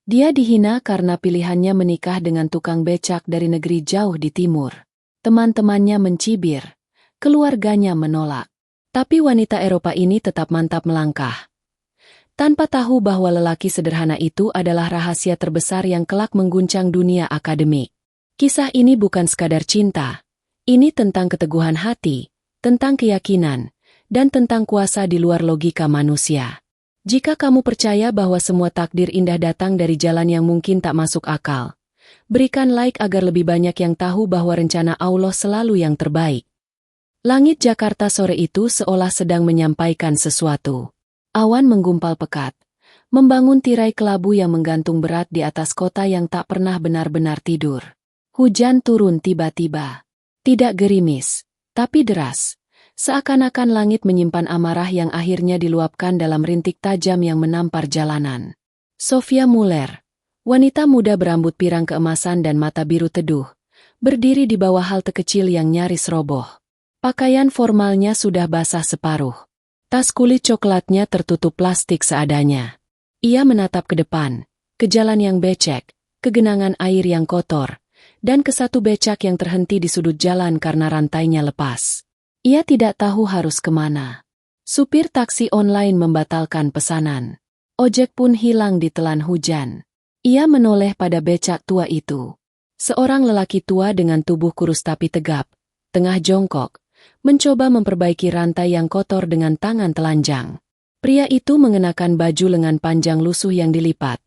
Dia dihina karena pilihannya menikah dengan tukang becak dari negeri jauh di timur. Teman-temannya mencibir, keluarganya menolak. Tapi wanita Eropa ini tetap mantap melangkah. Tanpa tahu bahwa lelaki sederhana itu adalah rahasia terbesar yang kelak mengguncang dunia akademik. Kisah ini bukan sekadar cinta. Ini tentang keteguhan hati, tentang keyakinan, dan tentang kuasa di luar logika manusia. Jika kamu percaya bahwa semua takdir indah datang dari jalan yang mungkin tak masuk akal, berikan like agar lebih banyak yang tahu bahwa rencana Allah selalu yang terbaik. Langit Jakarta sore itu seolah sedang menyampaikan sesuatu. Awan menggumpal pekat, membangun tirai kelabu yang menggantung berat di atas kota yang tak pernah benar-benar tidur. Hujan turun tiba-tiba. Tidak gerimis, tapi deras. Seakan-akan langit menyimpan amarah yang akhirnya diluapkan dalam rintik tajam yang menampar jalanan. Sophia Muller, wanita muda berambut pirang keemasan dan mata biru teduh, berdiri di bawah halte kecil yang nyaris roboh. Pakaian formalnya sudah basah separuh. Tas kulit coklatnya tertutup plastik seadanya. Ia menatap ke depan, ke jalan yang becek, ke genangan air yang kotor, dan ke satu becak yang terhenti di sudut jalan karena rantainya lepas. Ia tidak tahu harus kemana. Supir taksi online membatalkan pesanan. Ojek pun hilang di telan hujan. Ia menoleh pada becak tua itu. Seorang lelaki tua dengan tubuh kurus tapi tegap, tengah jongkok, mencoba memperbaiki rantai yang kotor dengan tangan telanjang. Pria itu mengenakan baju lengan panjang lusuh yang dilipat,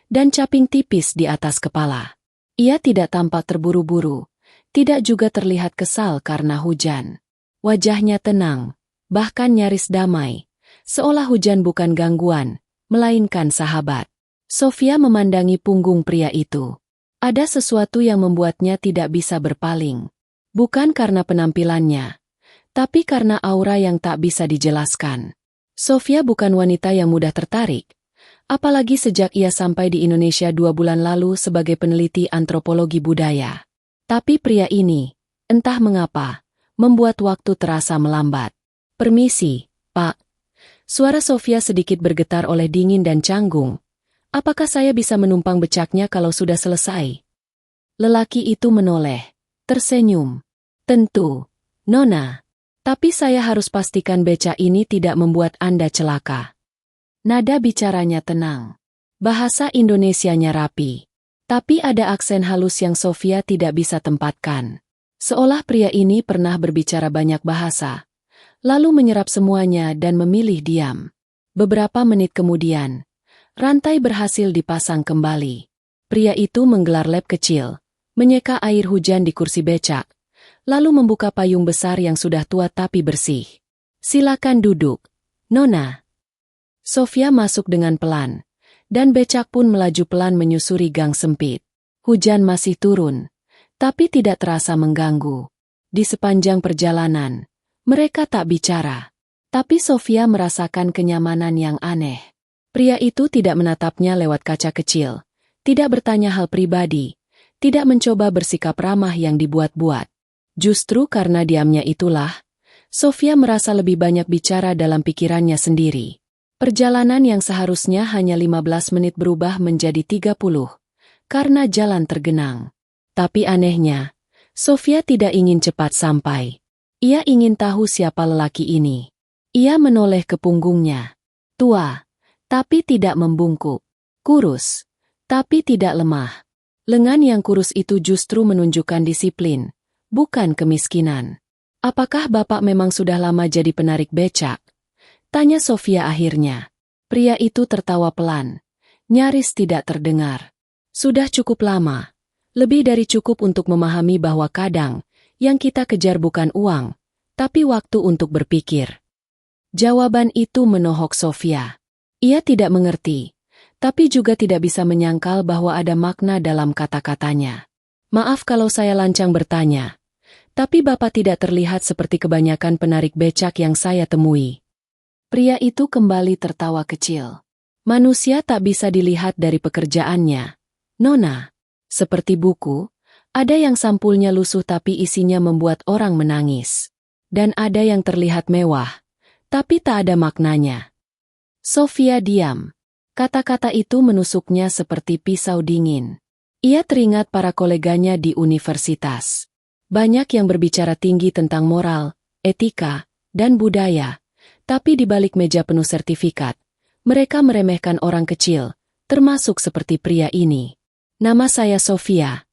dan caping tipis di atas kepala. Ia tidak tampak terburu-buru, tidak juga terlihat kesal karena hujan. Wajahnya tenang, bahkan nyaris damai, seolah hujan bukan gangguan, melainkan sahabat. Sophia memandangi punggung pria itu. Ada sesuatu yang membuatnya tidak bisa berpaling. Bukan karena penampilannya, tapi karena aura yang tak bisa dijelaskan. Sophia bukan wanita yang mudah tertarik, apalagi sejak ia sampai di Indonesia 2 bulan lalu sebagai peneliti antropologi budaya. Tapi pria ini, entah mengapa, membuat waktu terasa melambat. "Permisi, Pak." Suara Sophia sedikit bergetar oleh dingin dan canggung. "Apakah saya bisa menumpang becaknya kalau sudah selesai?" Lelaki itu menoleh, tersenyum. "Tentu, Nona. Tapi saya harus pastikan becak ini tidak membuat Anda celaka." Nada bicaranya tenang. Bahasa Indonesianya rapi. Tapi ada aksen halus yang Sophia tidak bisa tempatkan. Seolah pria ini pernah berbicara banyak bahasa, lalu menyerap semuanya dan memilih diam. Beberapa menit kemudian, rantai berhasil dipasang kembali. Pria itu menggelar lap kecil, menyeka air hujan di kursi becak, lalu membuka payung besar yang sudah tua tapi bersih. "Silakan duduk, Nona." Sophia masuk dengan pelan, dan becak pun melaju pelan menyusuri gang sempit. Hujan masih turun, tapi tidak terasa mengganggu. Di sepanjang perjalanan, mereka tak bicara. Tapi Sophia merasakan kenyamanan yang aneh. Pria itu tidak menatapnya lewat kaca kecil, tidak bertanya hal pribadi, tidak mencoba bersikap ramah yang dibuat-buat. Justru karena diamnya itulah, Sophia merasa lebih banyak bicara dalam pikirannya sendiri. Perjalanan yang seharusnya hanya 15 menit berubah menjadi 30, karena jalan tergenang. Tapi anehnya, Sophia tidak ingin cepat sampai. Ia ingin tahu siapa lelaki ini. Ia menoleh ke punggungnya. Tua, tapi tidak membungkuk. Kurus, tapi tidak lemah. Lengan yang kurus itu justru menunjukkan disiplin, bukan kemiskinan. "Apakah Bapak memang sudah lama jadi penarik becak?" tanya Sophia akhirnya. Pria itu tertawa pelan, nyaris tidak terdengar. "Sudah cukup lama. Lebih dari cukup untuk memahami bahwa kadang, yang kita kejar bukan uang, tapi waktu untuk berpikir." Jawaban itu menohok Sophia. Ia tidak mengerti, tapi juga tidak bisa menyangkal bahwa ada makna dalam kata-katanya. "Maaf kalau saya lancang bertanya, tapi Bapak tidak terlihat seperti kebanyakan penarik becak yang saya temui." Pria itu kembali tertawa kecil. "Manusia tak bisa dilihat dari pekerjaannya, Nona. Seperti buku, ada yang sampulnya lusuh tapi isinya membuat orang menangis. Dan ada yang terlihat mewah, tapi tak ada maknanya." Sophia diam. Kata-kata itu menusuknya seperti pisau dingin. Ia teringat para koleganya di universitas. Banyak yang berbicara tinggi tentang moral, etika, dan budaya. Tapi di balik meja penuh sertifikat, mereka meremehkan orang kecil, termasuk seperti pria ini. "Nama saya Sofia,"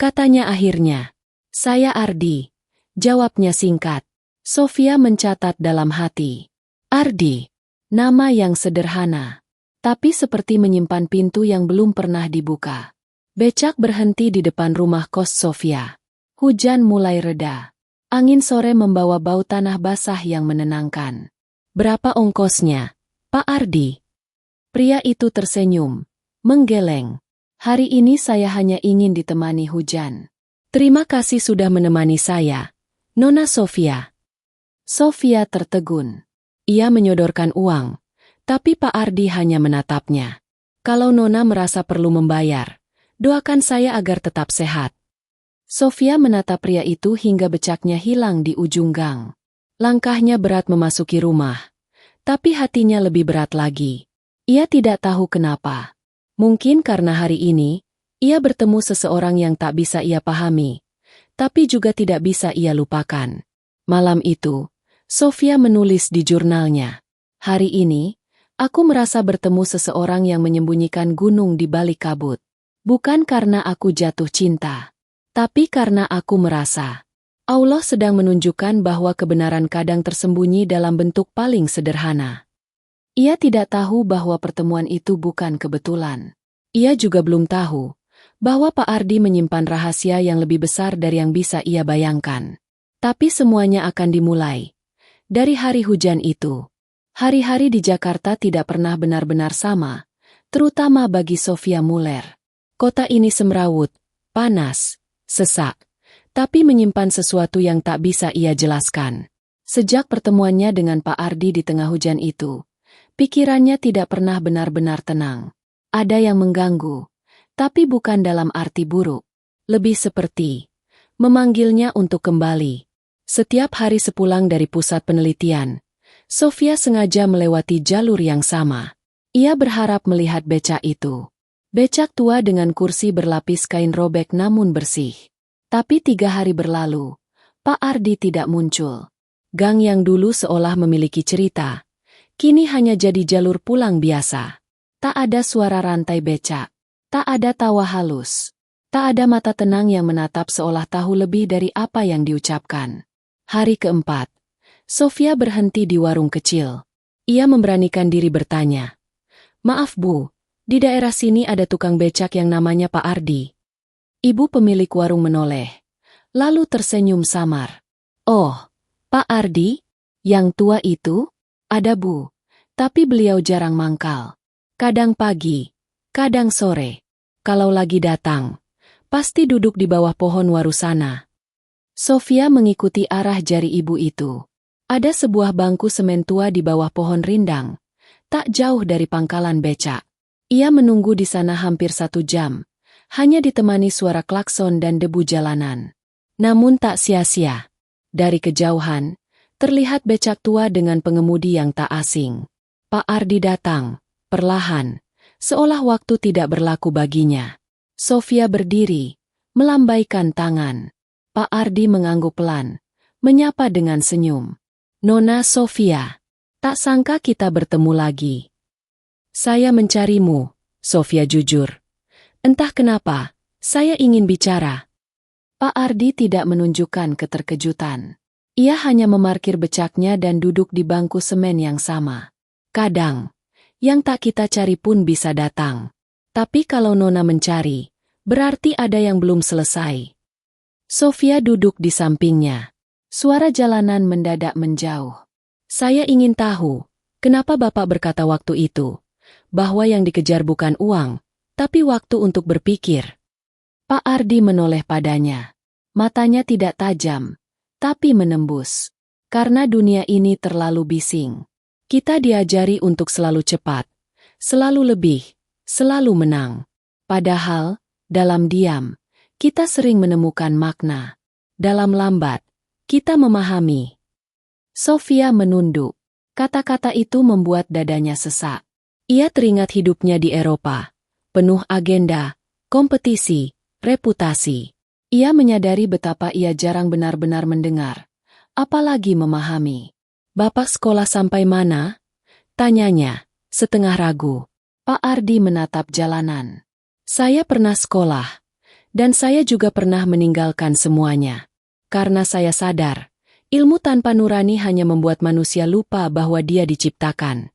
katanya akhirnya. "Saya Ardi," jawabnya singkat. Sofia mencatat dalam hati. Ardi, nama yang sederhana, tapi seperti menyimpan pintu yang belum pernah dibuka. Becak berhenti di depan rumah kos Sofia. Hujan mulai reda. Angin sore membawa bau tanah basah yang menenangkan. "Berapa ongkosnya, Pak Ardi?" Pria itu tersenyum, menggeleng. "Hari ini saya hanya ingin ditemani hujan." "Terima kasih sudah menemani saya, Nona Sofia." Sofia tertegun. Ia menyodorkan uang, tapi Pak Ardi hanya menatapnya. "Kalau Nona merasa perlu membayar, doakan saya agar tetap sehat." Sofia menatap pria itu hingga becaknya hilang di ujung gang. Langkahnya berat memasuki rumah, tapi hatinya lebih berat lagi. Ia tidak tahu kenapa. Mungkin karena hari ini, ia bertemu seseorang yang tak bisa ia pahami, tapi juga tidak bisa ia lupakan. Malam itu, Sofia menulis di jurnalnya, "Hari ini, aku merasa bertemu seseorang yang menyembunyikan gunung di balik kabut. Bukan karena aku jatuh cinta, tapi karena aku merasa Allah sedang menunjukkan bahwa kebenaran kadang tersembunyi dalam bentuk paling sederhana." Ia tidak tahu bahwa pertemuan itu bukan kebetulan. Ia juga belum tahu bahwa Pak Ardi menyimpan rahasia yang lebih besar dari yang bisa ia bayangkan. Tapi semuanya akan dimulai dari hari hujan itu. Hari-hari di Jakarta tidak pernah benar-benar sama, terutama bagi Sofia Muller. Kota ini semrawut, panas, sesak, tapi menyimpan sesuatu yang tak bisa ia jelaskan. Sejak pertemuannya dengan Pak Ardi di tengah hujan itu, pikirannya tidak pernah benar-benar tenang. Ada yang mengganggu, tapi bukan dalam arti buruk. Lebih seperti memanggilnya untuk kembali. Setiap hari sepulang dari pusat penelitian, Sofia sengaja melewati jalur yang sama. Ia berharap melihat becak itu. Becak tua dengan kursi berlapis kain robek namun bersih. Tapi 3 hari berlalu, Pak Ardi tidak muncul. Gang yang dulu seolah memiliki cerita, kini hanya jadi jalur pulang biasa. Tak ada suara rantai becak, tak ada tawa halus, tak ada mata tenang yang menatap seolah tahu lebih dari apa yang diucapkan. Hari keempat, Sofia berhenti di warung kecil. Ia memberanikan diri bertanya, "Maaf Bu, di daerah sini ada tukang becak yang namanya Pak Ardi?" Ibu pemilik warung menoleh, lalu tersenyum samar. "Oh, Pak Ardi? Yang tua itu?" "Ada Bu, tapi beliau jarang mangkal. Kadang pagi, kadang sore. Kalau lagi datang, pasti duduk di bawah pohon waru sana." Sofia mengikuti arah jari ibu itu. Ada sebuah bangku semen tua di bawah pohon rindang, tak jauh dari pangkalan becak. Ia menunggu di sana hampir 1 jam, hanya ditemani suara klakson dan debu jalanan. Namun tak sia-sia. Dari kejauhan, terlihat becak tua dengan pengemudi yang tak asing. Pak Ardi datang, perlahan, seolah waktu tidak berlaku baginya. Sofia berdiri, melambaikan tangan. Pak Ardi mengangguk pelan, menyapa dengan senyum. "Nona Sofia, tak sangka kita bertemu lagi." "Saya mencarimu," Sofia jujur. "Entah kenapa, saya ingin bicara." Pak Ardi tidak menunjukkan keterkejutan. Ia hanya memarkir becaknya dan duduk di bangku semen yang sama. "Kadang, yang tak kita cari pun bisa datang. Tapi kalau Nona mencari, berarti ada yang belum selesai." Sofia duduk di sampingnya. Suara jalanan mendadak menjauh. "Saya ingin tahu, kenapa Bapak berkata waktu itu, bahwa yang dikejar bukan uang, tapi waktu untuk berpikir?" Pak Ardi menoleh padanya. Matanya tidak tajam, tapi menembus. "Karena dunia ini terlalu bising. Kita diajari untuk selalu cepat, selalu lebih, selalu menang. Padahal, dalam diam, kita sering menemukan makna. Dalam lambat, kita memahami." Sofia menunduk. Kata-kata itu membuat dadanya sesak. Ia teringat hidupnya di Eropa, penuh agenda, kompetisi, reputasi. Ia menyadari betapa ia jarang benar-benar mendengar, apalagi memahami. "Bapak sekolah sampai mana?" tanyanya, setengah ragu. Pak Ardi menatap jalanan. "Saya pernah sekolah, dan saya juga pernah meninggalkan semuanya. Karena saya sadar, ilmu tanpa nurani hanya membuat manusia lupa bahwa dia diciptakan."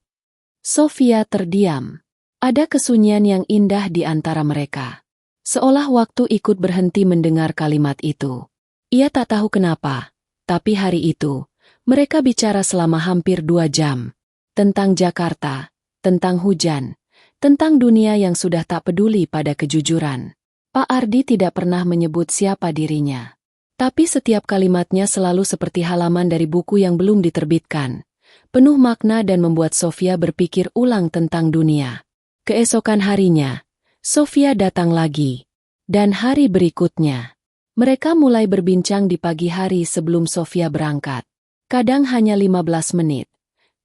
Sofia terdiam. Ada kesunyian yang indah di antara mereka. Seolah waktu ikut berhenti mendengar kalimat itu. Ia tak tahu kenapa, tapi hari itu, mereka bicara selama hampir 2 jam. Tentang Jakarta, tentang hujan, tentang dunia yang sudah tak peduli pada kejujuran. Pak Ardi tidak pernah menyebut siapa dirinya. Tapi setiap kalimatnya selalu seperti halaman dari buku yang belum diterbitkan. Penuh makna dan membuat Sofia berpikir ulang tentang dunia. Keesokan harinya, Sofia datang lagi. Dan hari berikutnya, mereka mulai berbincang di pagi hari sebelum Sofia berangkat. Kadang hanya 15 menit,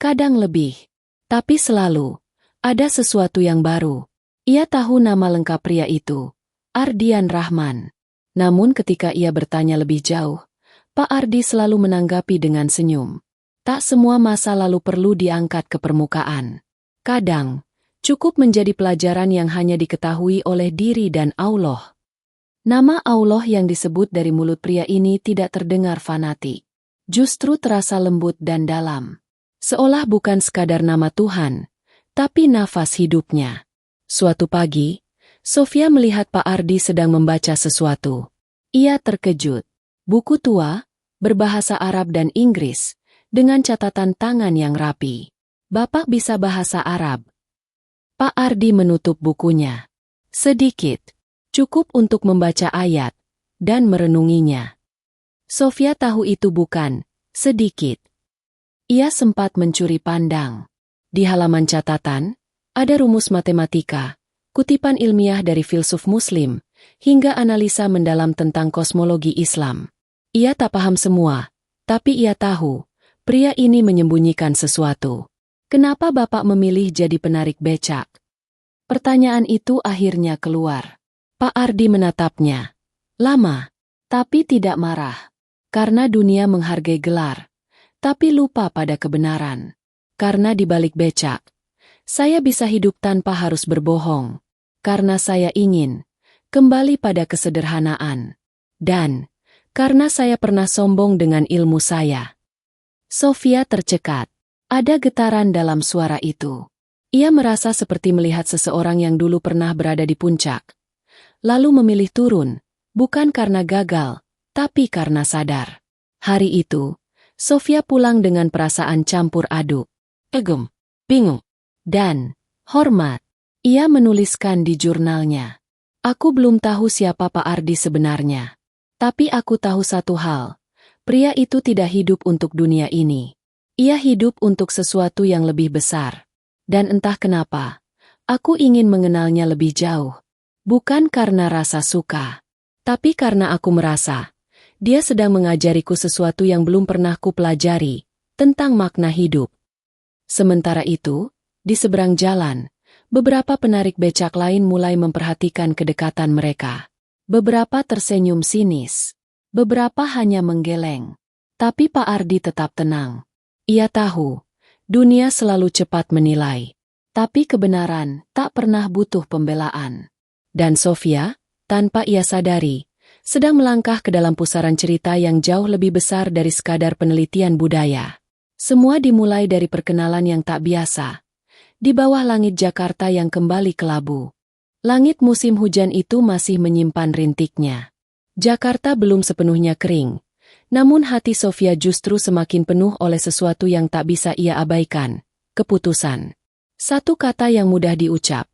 kadang lebih. Tapi selalu, ada sesuatu yang baru. Ia tahu nama lengkap pria itu, Ardian Rahman. Namun ketika ia bertanya lebih jauh, Pak Ardi selalu menanggapi dengan senyum. Tak semua masa lalu perlu diangkat ke permukaan. Kadang, cukup menjadi pelajaran yang hanya diketahui oleh diri dan Allah. Nama Allah yang disebut dari mulut pria ini tidak terdengar fanatik. Justru terasa lembut dan dalam. Seolah bukan sekadar nama Tuhan, tapi nafas hidupnya. Suatu pagi, Sofia melihat Pak Ardi sedang membaca sesuatu. Ia terkejut. Buku tua, berbahasa Arab dan Inggris, dengan catatan tangan yang rapi. "Bapak bisa bahasa Arab?" Pak Ardi menutup bukunya. Sedikit, cukup untuk membaca ayat, dan merenunginya. Sofia tahu itu bukan sedikit. Ia sempat mencuri pandang. Di halaman catatan, ada rumus matematika, kutipan ilmiah dari filsuf Muslim, hingga analisa mendalam tentang kosmologi Islam. Ia tak paham semua, tapi ia tahu, pria ini menyembunyikan sesuatu. "Kenapa Bapak memilih jadi penarik becak?" Pertanyaan itu akhirnya keluar. Pak Ardi menatapnya. Lama, tapi tidak marah. Karena dunia menghargai gelar, tapi lupa pada kebenaran. Karena di balik becak, saya bisa hidup tanpa harus berbohong. Karena saya ingin kembali pada kesederhanaan. Dan karena saya pernah sombong dengan ilmu saya. Sofia tercekat. Ada getaran dalam suara itu. Ia merasa seperti melihat seseorang yang dulu pernah berada di puncak. Lalu memilih turun, bukan karena gagal, tapi karena sadar. Hari itu, Sofia pulang dengan perasaan campur aduk. Egem, bingung, dan hormat. Ia menuliskan di jurnalnya. "Aku belum tahu siapa Pak Ardi sebenarnya. Tapi aku tahu satu hal. Pria itu tidak hidup untuk dunia ini. Ia hidup untuk sesuatu yang lebih besar. Dan entah kenapa, aku ingin mengenalnya lebih jauh. Bukan karena rasa suka, tapi karena aku merasa dia sedang mengajariku sesuatu yang belum pernah kupelajari, tentang makna hidup." Sementara itu, di seberang jalan, beberapa penarik becak lain mulai memperhatikan kedekatan mereka. Beberapa tersenyum sinis, beberapa hanya menggeleng. Tapi Pak Ardi tetap tenang. Ia tahu, dunia selalu cepat menilai. Tapi kebenaran tak pernah butuh pembelaan. Dan Sofia, tanpa ia sadari, sedang melangkah ke dalam pusaran cerita yang jauh lebih besar dari sekadar penelitian budaya. Semua dimulai dari perkenalan yang tak biasa. Di bawah langit Jakarta yang kembali kelabu. Langit musim hujan itu masih menyimpan rintiknya. Jakarta belum sepenuhnya kering. Namun hati Sofia justru semakin penuh oleh sesuatu yang tak bisa ia abaikan. Keputusan. Satu kata yang mudah diucap.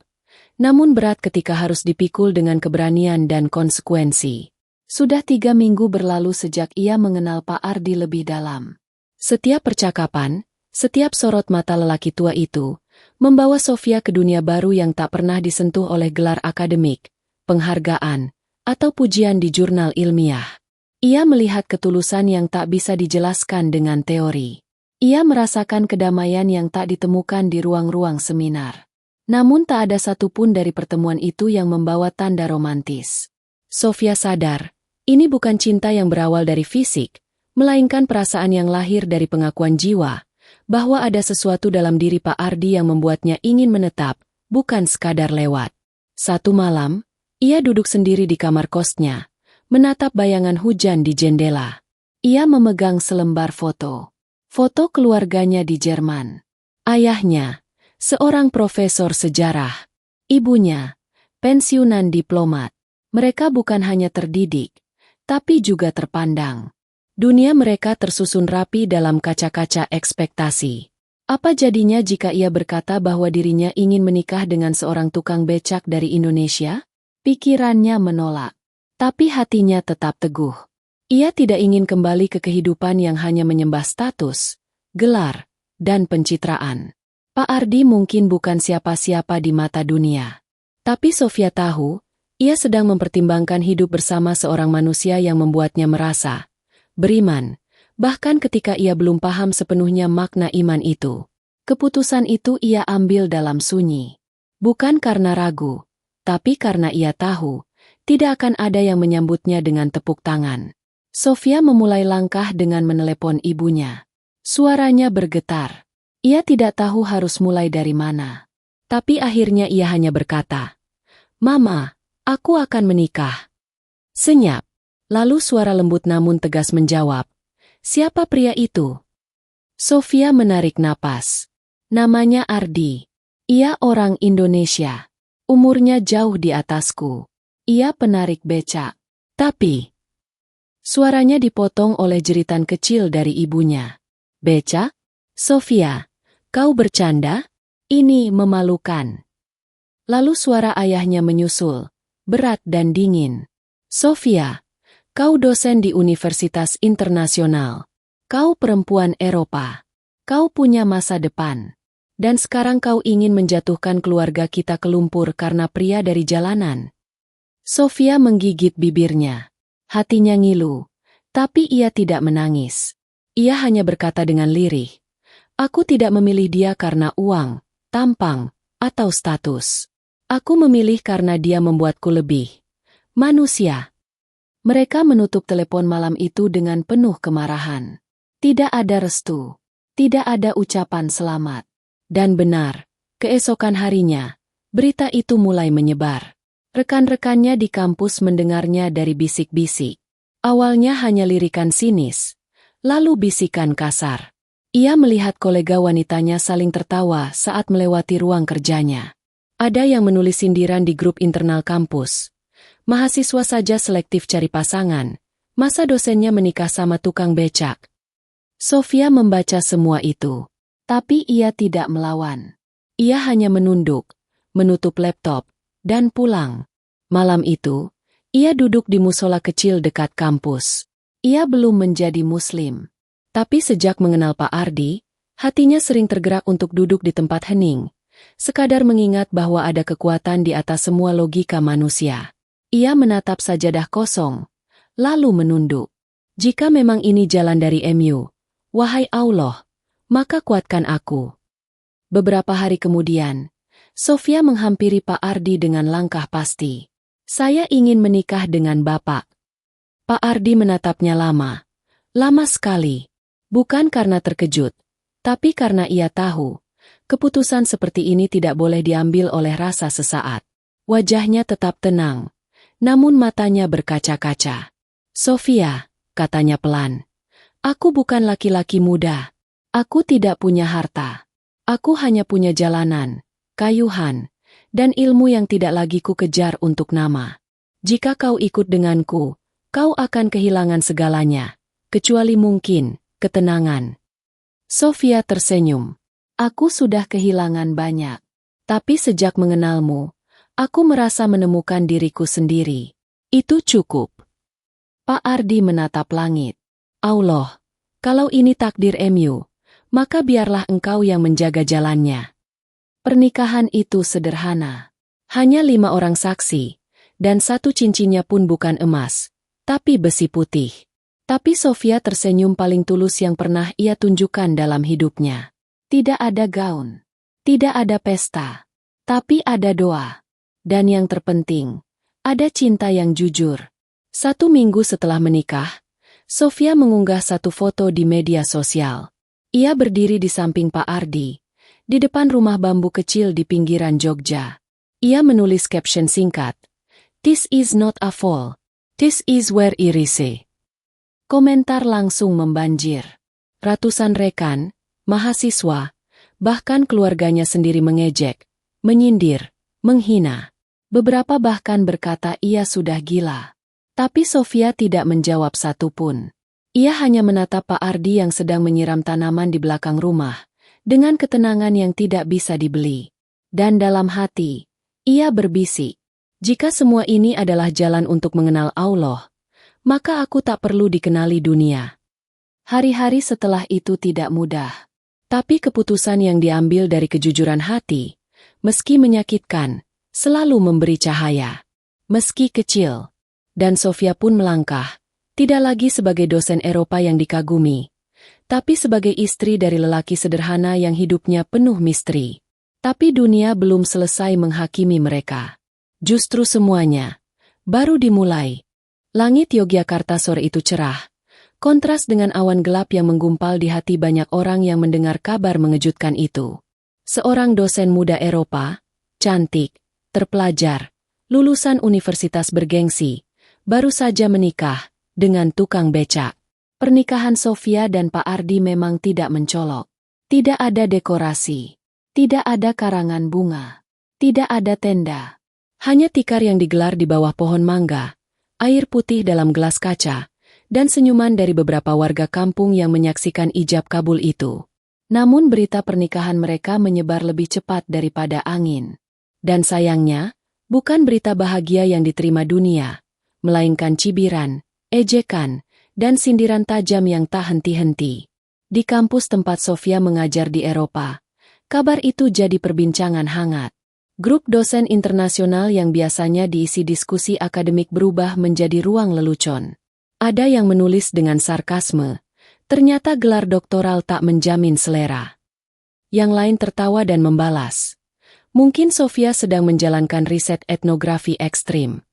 Namun berat ketika harus dipikul dengan keberanian dan konsekuensi. Sudah 3 minggu berlalu sejak ia mengenal Pak Ardi lebih dalam. Setiap percakapan, setiap sorot mata lelaki tua itu, membawa Sofia ke dunia baru yang tak pernah disentuh oleh gelar akademik, penghargaan, atau pujian di jurnal ilmiah. Ia melihat ketulusan yang tak bisa dijelaskan dengan teori. Ia merasakan kedamaian yang tak ditemukan di ruang-ruang seminar. Namun tak ada satupun dari pertemuan itu yang membawa tanda romantis. Sofia sadar, ini bukan cinta yang berawal dari fisik, melainkan perasaan yang lahir dari pengakuan jiwa, bahwa ada sesuatu dalam diri Pak Ardi yang membuatnya ingin menetap, bukan sekadar lewat. Satu malam, ia duduk sendiri di kamar kosnya, menatap bayangan hujan di jendela. Ia memegang selembar foto. Foto keluarganya di Jerman. Ayahnya, seorang profesor sejarah. Ibunya, pensiunan diplomat. Mereka bukan hanya terdidik, tapi juga terpandang. Dunia mereka tersusun rapi dalam kaca-kaca ekspektasi. Apa jadinya jika ia berkata bahwa dirinya ingin menikah dengan seorang tukang becak dari Indonesia? Pikirannya menolak. Tapi hatinya tetap teguh. Ia tidak ingin kembali ke kehidupan yang hanya menyembah status, gelar, dan pencitraan. Pak Ardi mungkin bukan siapa-siapa di mata dunia. Tapi Sofia tahu, ia sedang mempertimbangkan hidup bersama seorang manusia yang membuatnya merasa beriman, bahkan ketika ia belum paham sepenuhnya makna iman itu. Keputusan itu ia ambil dalam sunyi. Bukan karena ragu, tapi karena ia tahu, tidak akan ada yang menyambutnya dengan tepuk tangan. Sofia memulai langkah dengan menelepon ibunya. Suaranya bergetar. Ia tidak tahu harus mulai dari mana. Tapi akhirnya ia hanya berkata, "Mama, aku akan menikah." Senyap. Lalu suara lembut namun tegas menjawab, "Siapa pria itu?" Sofia menarik napas. Namanya Ardi. Ia orang Indonesia. Umurnya jauh di atasku. Ia penarik becak. Tapi suaranya dipotong oleh jeritan kecil dari ibunya. "Becak? Sofia, kau bercanda? Ini memalukan." Lalu suara ayahnya menyusul, berat dan dingin. "Sofia, kau dosen di Universitas Internasional. Kau perempuan Eropa. Kau punya masa depan. Dan sekarang kau ingin menjatuhkan keluarga kita ke lumpur karena pria dari jalanan." Sofia menggigit bibirnya. Hatinya ngilu, tapi ia tidak menangis. Ia hanya berkata dengan lirih, "Aku tidak memilih dia karena uang, tampang, atau status. Aku memilih karena dia membuatku lebih manusia." Mereka menutup telepon malam itu dengan penuh kemarahan. Tidak ada restu. Tidak ada ucapan selamat. Dan benar, keesokan harinya, berita itu mulai menyebar. Rekan-rekannya di kampus mendengarnya dari bisik-bisik. Awalnya hanya lirikan sinis, lalu bisikan kasar. Ia melihat kolega wanitanya saling tertawa saat melewati ruang kerjanya. Ada yang menulis sindiran di grup internal kampus. Mahasiswa saja selektif cari pasangan, masa dosennya menikah sama tukang becak. Sofia membaca semua itu. Tapi ia tidak melawan. Ia hanya menunduk, menutup laptop, dan pulang. Malam itu, ia duduk di musola kecil dekat kampus. Ia belum menjadi muslim. Tapi sejak mengenal Pak Ardi, hatinya sering tergerak untuk duduk di tempat hening, sekadar mengingat bahwa ada kekuatan di atas semua logika manusia. Ia menatap sajadah kosong, lalu menunduk. Jika memang ini jalan dari MU, wahai Allah, maka kuatkan aku. Beberapa hari kemudian, Sofia menghampiri Pak Ardi dengan langkah pasti. "Saya ingin menikah dengan Bapak." Pak Ardi menatapnya lama. Lama sekali. Bukan karena terkejut, tapi karena ia tahu, keputusan seperti ini tidak boleh diambil oleh rasa sesaat. Wajahnya tetap tenang, namun matanya berkaca-kaca. "Sofia," katanya pelan, "aku bukan laki-laki muda. Aku tidak punya harta. Aku hanya punya jalanan, kayuhan, dan ilmu yang tidak lagi ku kejar untuk nama. Jika kau ikut denganku, kau akan kehilangan segalanya, kecuali mungkin ketenangan." Sofia tersenyum. "Aku sudah kehilangan banyak. Tapi sejak mengenalmu, aku merasa menemukan diriku sendiri. Itu cukup." Pak Ardi menatap langit. "Allah, kalau ini takdir MU, maka biarlah engkau yang menjaga jalannya." Pernikahan itu sederhana. Hanya 5 orang saksi, dan satu cincinnya pun bukan emas, tapi besi putih. Tapi Sofia tersenyum paling tulus yang pernah ia tunjukkan dalam hidupnya. Tidak ada gaun. Tidak ada pesta. Tapi ada doa. Dan yang terpenting, ada cinta yang jujur. 1 minggu setelah menikah, Sofia mengunggah satu foto di media sosial. Ia berdiri di samping Pak Ardi, di depan rumah bambu kecil di pinggiran Jogja. Ia menulis caption singkat, "This is not a fall. This is where Irise." Komentar langsung membanjir. Ratusan rekan, mahasiswa, bahkan keluarganya sendiri mengejek, menyindir, menghina. Beberapa bahkan berkata ia sudah gila. Tapi Sofia tidak menjawab satupun. Ia hanya menatap Pak Ardi yang sedang menyiram tanaman di belakang rumah, dengan ketenangan yang tidak bisa dibeli. Dan dalam hati, ia berbisik, jika semua ini adalah jalan untuk mengenal Allah, maka aku tak perlu dikenali dunia. Hari-hari setelah itu tidak mudah. Tapi keputusan yang diambil dari kejujuran hati, meski menyakitkan, selalu memberi cahaya. Meski kecil. Dan Sofia pun melangkah, tidak lagi sebagai dosen Eropa yang dikagumi, tapi sebagai istri dari lelaki sederhana yang hidupnya penuh misteri. Tapi dunia belum selesai menghakimi mereka. Justru semuanya baru dimulai. Langit Yogyakarta sore itu cerah, kontras dengan awan gelap yang menggumpal di hati banyak orang yang mendengar kabar mengejutkan itu. Seorang dosen muda Eropa, cantik, terpelajar, lulusan universitas bergengsi, baru saja menikah dengan tukang becak. Pernikahan Sofia dan Pak Ardi memang tidak mencolok. Tidak ada dekorasi. Tidak ada karangan bunga. Tidak ada tenda. Hanya tikar yang digelar di bawah pohon mangga, air putih dalam gelas kaca, dan senyuman dari beberapa warga kampung yang menyaksikan ijab kabul itu. Namun berita pernikahan mereka menyebar lebih cepat daripada angin. Dan sayangnya, bukan berita bahagia yang diterima dunia, melainkan cibiran, ejekan, dan sindiran tajam yang tak henti-henti. Di kampus tempat Sofia mengajar di Eropa, kabar itu jadi perbincangan hangat. Grup dosen internasional yang biasanya diisi diskusi akademik berubah menjadi ruang lelucon. Ada yang menulis dengan sarkasme, ternyata gelar doktoral tak menjamin selera. Yang lain tertawa dan membalas, mungkin Sofia sedang menjalankan riset etnografi ekstrim.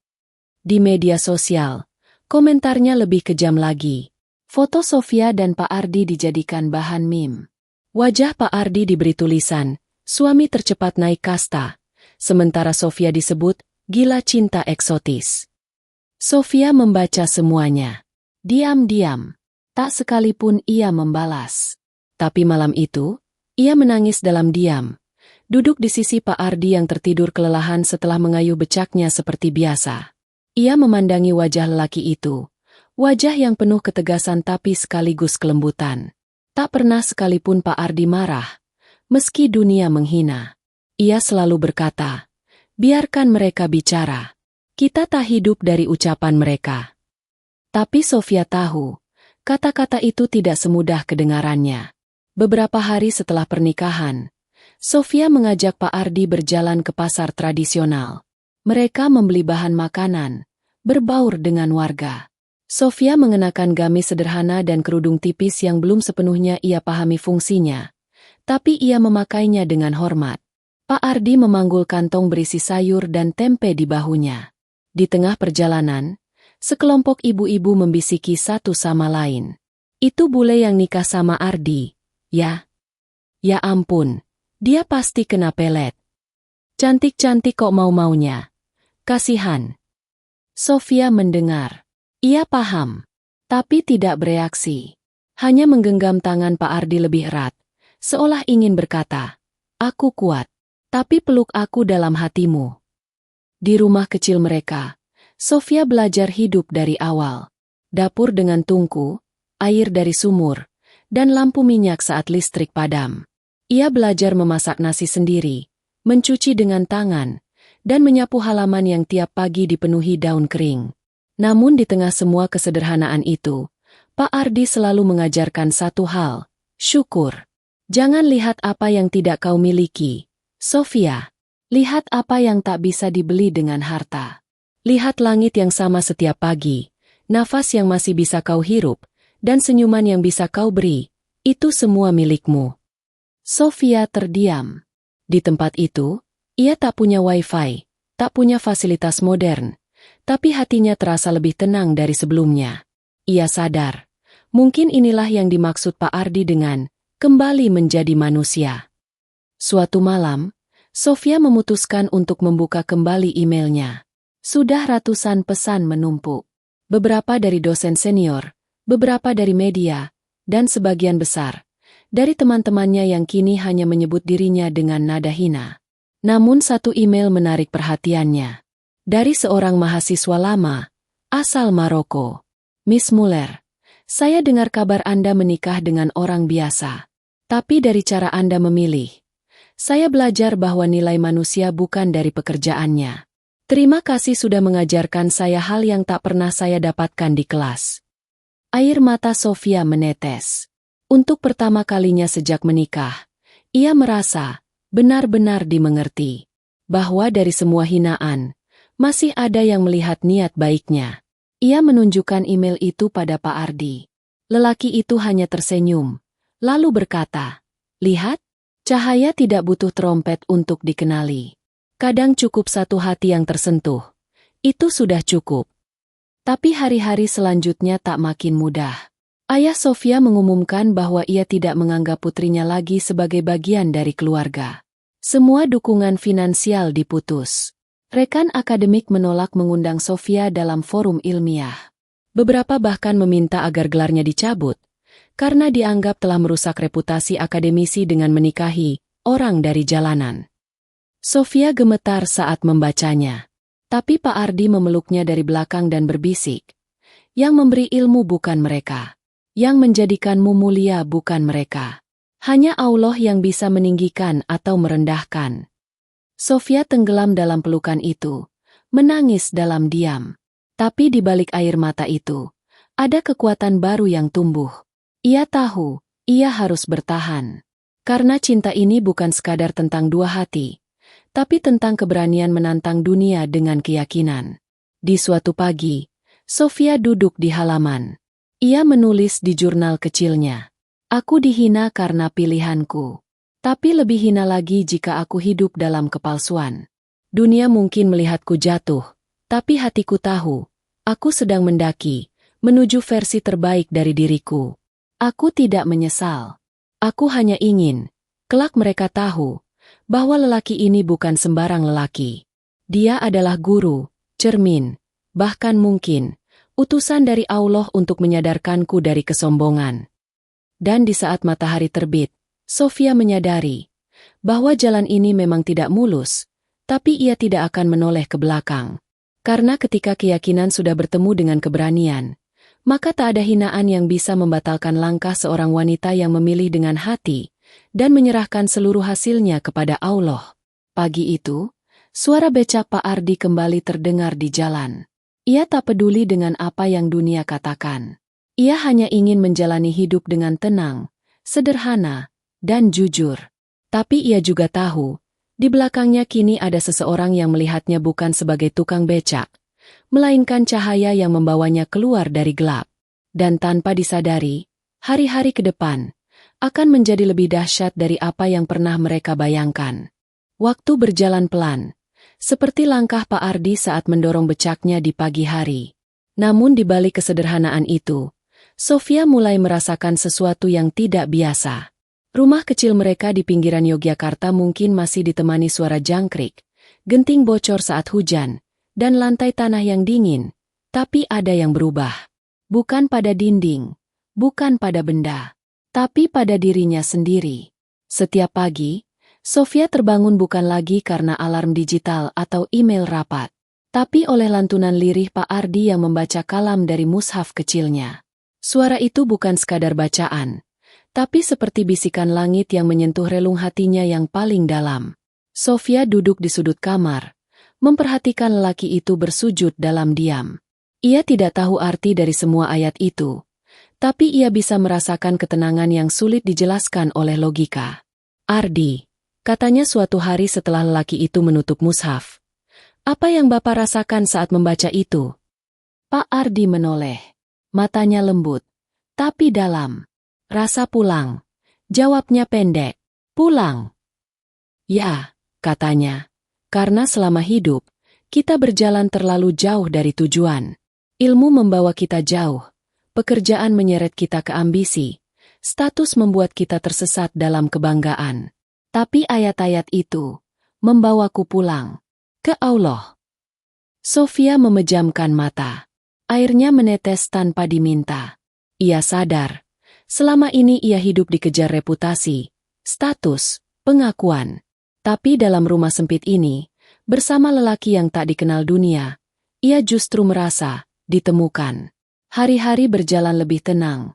Di media sosial, komentarnya lebih kejam lagi. Foto Sofia dan Pak Ardi dijadikan bahan meme. Wajah Pak Ardi diberi tulisan, "Suami tercepat naik kasta," sementara Sofia disebut, "gila cinta eksotis." Sofia membaca semuanya. Diam-diam. Tak sekalipun ia membalas. Tapi malam itu, ia menangis dalam diam. Duduk di sisi Pak Ardi yang tertidur kelelahan setelah mengayuh becaknya seperti biasa. Ia memandangi wajah lelaki itu. Wajah yang penuh ketegasan tapi sekaligus kelembutan. Tak pernah sekalipun Pak Ardi marah. Meski dunia menghina. Ia selalu berkata, "Biarkan mereka bicara. Kita tak hidup dari ucapan mereka." Tapi Sofia tahu, kata-kata itu tidak semudah kedengarannya. Beberapa hari setelah pernikahan, Sofia mengajak Pak Ardi berjalan ke pasar tradisional. Mereka membeli bahan makanan, berbaur dengan warga. Sofia mengenakan gamis sederhana dan kerudung tipis yang belum sepenuhnya ia pahami fungsinya. Tapi ia memakainya dengan hormat. Pak Ardi memanggul kantong berisi sayur dan tempe di bahunya. Di tengah perjalanan, sekelompok ibu-ibu membisiki satu sama lain. "Itu bule yang nikah sama Ardi, ya? Ya ampun, dia pasti kena pelet. Cantik-cantik kok mau-maunya. Kasihan." Sofia mendengar. Ia paham, tapi tidak bereaksi. Hanya menggenggam tangan Pak Ardi lebih erat, seolah ingin berkata, "Aku kuat, tapi peluk aku dalam hatimu." Di rumah kecil mereka, Sofia belajar hidup dari awal. Dapur dengan tungku, air dari sumur, dan lampu minyak saat listrik padam. Ia belajar memasak nasi sendiri, mencuci dengan tangan, dan menyapu halaman yang tiap pagi dipenuhi daun kering. Namun di tengah semua kesederhanaan itu, Pak Ardi selalu mengajarkan satu hal, syukur. Jangan lihat apa yang tidak kau miliki, Sofia. Lihat apa yang tak bisa dibeli dengan harta. Lihat langit yang sama setiap pagi, nafas yang masih bisa kau hirup, dan senyuman yang bisa kau beri. Itu semua milikmu. Sofia terdiam. Di tempat itu, Ia tak punya wifi, tak punya fasilitas modern, tapi hatinya terasa lebih tenang dari sebelumnya. Ia sadar, mungkin inilah yang dimaksud Pak Ardi dengan kembali menjadi manusia. Suatu malam, Sofia memutuskan untuk membuka kembali emailnya. Sudah ratusan pesan menumpuk. Beberapa dari dosen senior, beberapa dari media, dan sebagian besar dari teman-temannya yang kini hanya menyebut dirinya dengan nada hina. Namun satu email menarik perhatiannya. Dari seorang mahasiswa lama, asal Maroko. Miss Muller, saya dengar kabar Anda menikah dengan orang biasa. Tapi dari cara Anda memilih, saya belajar bahwa nilai manusia bukan dari pekerjaannya. Terima kasih sudah mengajarkan saya hal yang tak pernah saya dapatkan di kelas. Air mata Sofia menetes. Untuk pertama kalinya sejak menikah, ia merasa benar-benar dimengerti. Bahwa dari semua hinaan, masih ada yang melihat niat baiknya. Ia menunjukkan email itu pada Pak Ardi. Lelaki itu hanya tersenyum, lalu berkata, "Lihat, cahaya tidak butuh trompet untuk dikenali. Kadang cukup satu hati yang tersentuh. Itu sudah cukup." Tapi hari-hari selanjutnya tak makin mudah. Ayah Sofia mengumumkan bahwa ia tidak menganggap putrinya lagi sebagai bagian dari keluarga. Semua dukungan finansial diputus. Rekan akademik menolak mengundang Sofia dalam forum ilmiah. Beberapa bahkan meminta agar gelarnya dicabut, karena dianggap telah merusak reputasi akademisi dengan menikahi orang dari jalanan. Sofia gemetar saat membacanya. Tapi Pak Ardi memeluknya dari belakang dan berbisik, "Yang memberi ilmu bukan mereka. Yang menjadikanmu mulia bukan mereka. Hanya Allah yang bisa meninggikan atau merendahkan." Sofia tenggelam dalam pelukan itu, menangis dalam diam. Tapi di balik air mata itu, ada kekuatan baru yang tumbuh. Ia tahu, ia harus bertahan. Karena cinta ini bukan sekadar tentang dua hati, tapi tentang keberanian menantang dunia dengan keyakinan. Di suatu pagi, Sofia duduk di halaman. Ia menulis di jurnal kecilnya, "Aku dihina karena pilihanku. Tapi lebih hina lagi jika aku hidup dalam kepalsuan. Dunia mungkin melihatku jatuh, tapi hatiku tahu, aku sedang mendaki, menuju versi terbaik dari diriku. Aku tidak menyesal. Aku hanya ingin, kelak mereka tahu, bahwa lelaki ini bukan sembarang lelaki. Dia adalah guru, cermin, bahkan mungkin, utusan dari Allah untuk menyadarkanku dari kesombongan." Dan di saat matahari terbit, Sofia menyadari bahwa jalan ini memang tidak mulus, tapi ia tidak akan menoleh ke belakang. Karena ketika keyakinan sudah bertemu dengan keberanian, maka tak ada hinaan yang bisa membatalkan langkah seorang wanita yang memilih dengan hati dan menyerahkan seluruh hasilnya kepada Allah. Pagi itu, suara becak Pak Ardi kembali terdengar di jalan. Ia tak peduli dengan apa yang dunia katakan. Ia hanya ingin menjalani hidup dengan tenang, sederhana, dan jujur. Tapi ia juga tahu, di belakangnya kini ada seseorang yang melihatnya bukan sebagai tukang becak, melainkan cahaya yang membawanya keluar dari gelap. Dan tanpa disadari, hari-hari ke depan akan menjadi lebih dahsyat dari apa yang pernah mereka bayangkan. Waktu berjalan pelan, seperti langkah Pak Ardi saat mendorong becaknya di pagi hari. Namun di balik kesederhanaan itu, Sofia mulai merasakan sesuatu yang tidak biasa. Rumah kecil mereka di pinggiran Yogyakarta mungkin masih ditemani suara jangkrik, genting bocor saat hujan, dan lantai tanah yang dingin. Tapi ada yang berubah. Bukan pada dinding, bukan pada benda, tapi pada dirinya sendiri. Setiap pagi, Sofia terbangun bukan lagi karena alarm digital atau email rapat, tapi oleh lantunan lirih Pak Ardi yang membaca kalam dari mushaf kecilnya. Suara itu bukan sekadar bacaan, tapi seperti bisikan langit yang menyentuh relung hatinya yang paling dalam. Sofia duduk di sudut kamar, memperhatikan lelaki itu bersujud dalam diam. Ia tidak tahu arti dari semua ayat itu, tapi ia bisa merasakan ketenangan yang sulit dijelaskan oleh logika. "Ardi," katanya suatu hari setelah lelaki itu menutup mushaf, "apa yang Bapak rasakan saat membaca itu?" Pak Ardi menoleh. Matanya lembut, tapi dalam. "Rasa pulang." Jawabnya pendek. "Pulang?" "Ya," katanya. Karena selama hidup, kita berjalan terlalu jauh dari tujuan. Ilmu membawa kita jauh, pekerjaan menyeret kita ke ambisi, status membuat kita tersesat dalam kebanggaan. Tapi ayat-ayat itu membawaku pulang ke Allah. Sofia memejamkan mata. Airnya menetes tanpa diminta. Ia sadar, selama ini ia hidup dikejar reputasi, status, pengakuan. Tapi dalam rumah sempit ini, bersama lelaki yang tak dikenal dunia, ia justru merasa ditemukan. Hari-hari berjalan lebih tenang,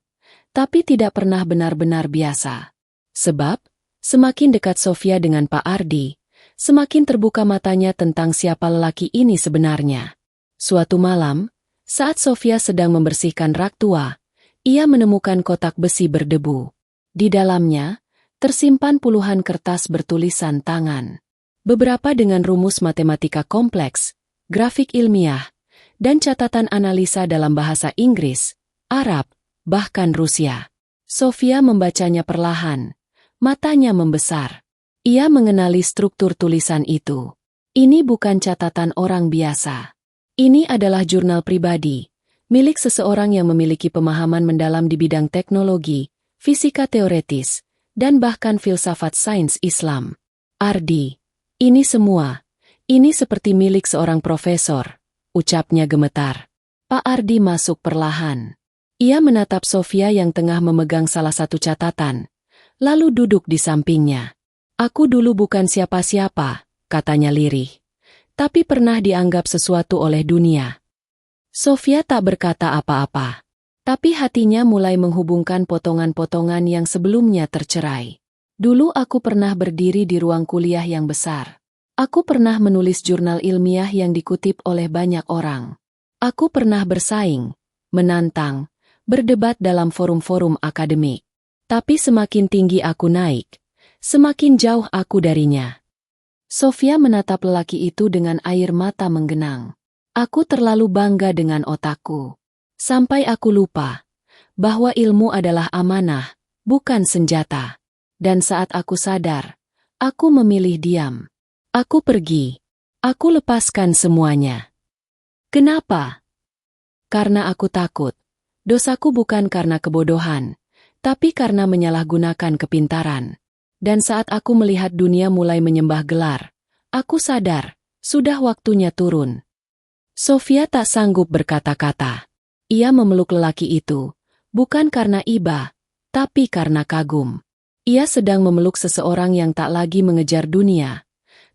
tapi tidak pernah benar-benar biasa. Sebab, semakin dekat Sofia dengan Pak Ardi, semakin terbuka matanya tentang siapa lelaki ini sebenarnya. Suatu malam, saat Sofia sedang membersihkan rak tua, ia menemukan kotak besi berdebu. Di dalamnya, tersimpan puluhan kertas bertulisan tangan. Beberapa dengan rumus matematika kompleks, grafik ilmiah, dan catatan analisa dalam bahasa Inggris, Arab, bahkan Rusia. Sofia membacanya perlahan, matanya membesar. Ia mengenali struktur tulisan itu. Ini bukan catatan orang biasa. Ini adalah jurnal pribadi, milik seseorang yang memiliki pemahaman mendalam di bidang teknologi, fisika teoretis, dan bahkan filsafat sains Islam. Ardi, ini semua, ini seperti milik seorang profesor, ucapnya gemetar. Pak Ardi masuk perlahan. Ia menatap Sofia yang tengah memegang salah satu catatan, lalu duduk di sampingnya. Aku dulu bukan siapa-siapa, katanya lirih, tapi pernah dianggap sesuatu oleh dunia. Sofia tak berkata apa-apa, tapi hatinya mulai menghubungkan potongan-potongan yang sebelumnya tercerai. Dulu aku pernah berdiri di ruang kuliah yang besar. Aku pernah menulis jurnal ilmiah yang dikutip oleh banyak orang. Aku pernah bersaing, menantang, berdebat dalam forum-forum akademik. Tapi semakin tinggi aku naik, semakin jauh aku darinya. Sofia menatap lelaki itu dengan air mata menggenang. Aku terlalu bangga dengan otakku. Sampai aku lupa bahwa ilmu adalah amanah, bukan senjata. Dan saat aku sadar, aku memilih diam. Aku pergi. Aku lepaskan semuanya. Kenapa? Karena aku takut. Dosaku bukan karena kebodohan, tapi karena menyalahgunakan kepintaran. Dan saat aku melihat dunia mulai menyembah gelar, aku sadar, sudah waktunya turun. Sofia tak sanggup berkata-kata. Ia memeluk lelaki itu, bukan karena iba, tapi karena kagum. Ia sedang memeluk seseorang yang tak lagi mengejar dunia,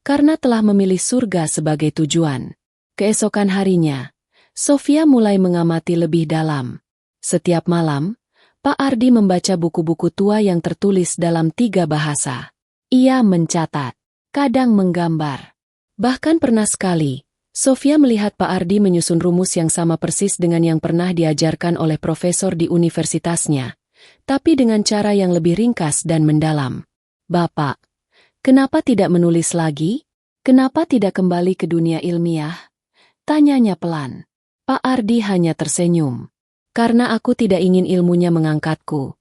karena telah memilih surga sebagai tujuan. Keesokan harinya, Sofia mulai mengamati lebih dalam. Setiap malam, Pak Ardi membaca buku-buku tua yang tertulis dalam 3 bahasa. Ia mencatat, kadang menggambar. Bahkan pernah sekali, Sofia melihat Pak Ardi menyusun rumus yang sama persis dengan yang pernah diajarkan oleh profesor di universitasnya, tapi dengan cara yang lebih ringkas dan mendalam. Bapak, kenapa tidak menulis lagi? Kenapa tidak kembali ke dunia ilmiah? Tanyanya pelan. Pak Ardi hanya tersenyum. Karena aku tidak ingin ilmunya mengangkatku,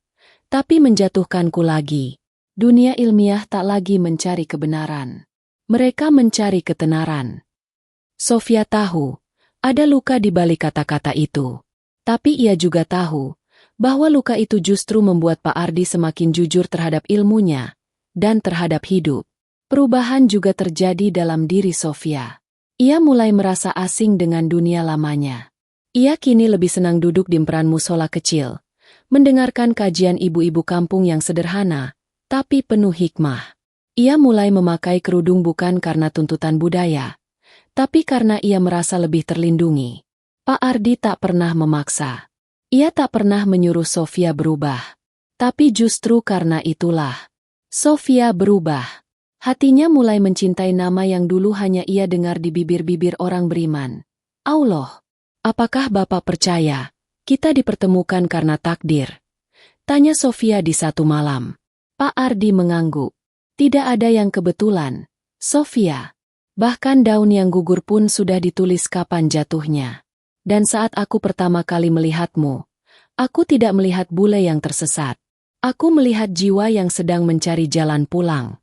tapi menjatuhkanku lagi. Dunia ilmiah tak lagi mencari kebenaran. Mereka mencari ketenaran. Sofia tahu, ada luka di balik kata-kata itu. Tapi ia juga tahu, bahwa luka itu justru membuat Pak Ardi semakin jujur terhadap ilmunya, dan terhadap hidup. Perubahan juga terjadi dalam diri Sofia. Ia mulai merasa asing dengan dunia lamanya. Ia kini lebih senang duduk di emperan musola kecil, mendengarkan kajian ibu-ibu kampung yang sederhana, tapi penuh hikmah. Ia mulai memakai kerudung bukan karena tuntutan budaya, tapi karena ia merasa lebih terlindungi. Pak Ardi tak pernah memaksa. Ia tak pernah menyuruh Sofia berubah. Tapi justru karena itulah, Sofia berubah. Hatinya mulai mencintai nama yang dulu hanya ia dengar di bibir-bibir orang beriman. Allah. Apakah Bapak percaya, kita dipertemukan karena takdir? Tanya Sofia di satu malam. Pak Ardi mengangguk. Tidak ada yang kebetulan, Sofia. Bahkan daun yang gugur pun sudah ditulis kapan jatuhnya. Dan saat aku pertama kali melihatmu, aku tidak melihat bule yang tersesat. Aku melihat jiwa yang sedang mencari jalan pulang.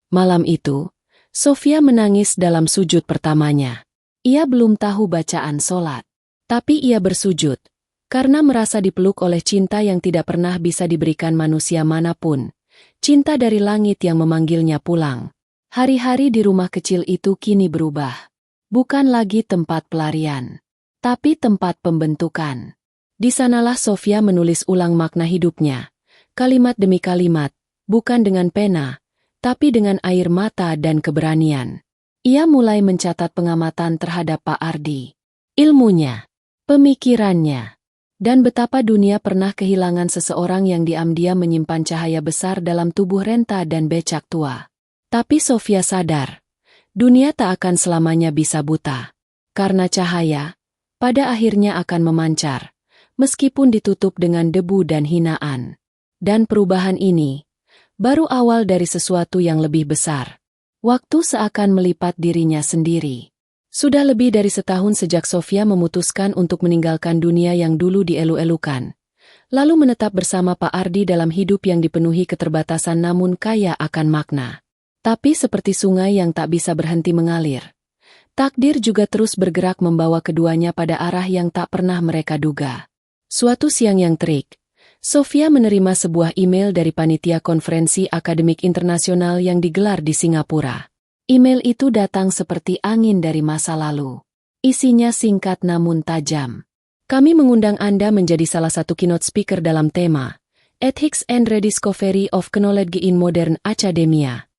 Malam itu, Sofia menangis dalam sujud pertamanya. Ia belum tahu bacaan sholat. Tapi ia bersujud, karena merasa dipeluk oleh cinta yang tidak pernah bisa diberikan manusia manapun. Cinta dari langit yang memanggilnya pulang. Hari-hari di rumah kecil itu kini berubah. Bukan lagi tempat pelarian, tapi tempat pembentukan. Di sanalah Sofia menulis ulang makna hidupnya. Kalimat demi kalimat, bukan dengan pena, tapi dengan air mata dan keberanian. Ia mulai mencatat pengamatan terhadap Pak Ardi. Ilmunya, pemikirannya, dan betapa dunia pernah kehilangan seseorang yang diam-diam menyimpan cahaya besar dalam tubuh Renta dan Becak tua. Tapi Sofia sadar, dunia tak akan selamanya bisa buta. Karena cahaya, pada akhirnya akan memancar, meskipun ditutup dengan debu dan hinaan. Dan perubahan ini baru awal dari sesuatu yang lebih besar. Waktu seakan melipat dirinya sendiri. Sudah lebih dari setahun sejak Sofia memutuskan untuk meninggalkan dunia yang dulu dielu-elukan. Lalu menetap bersama Pak Ardi dalam hidup yang dipenuhi keterbatasan namun kaya akan makna. Tapi seperti sungai yang tak bisa berhenti mengalir, takdir juga terus bergerak membawa keduanya pada arah yang tak pernah mereka duga. Suatu siang yang terik, Sofia menerima sebuah email dari panitia konferensi akademik internasional yang digelar di Singapura. Email itu datang seperti angin dari masa lalu. Isinya singkat namun tajam. Kami mengundang Anda menjadi salah satu keynote speaker dalam tema Ethics and Rediscovery of Knowledge in Modern Academia.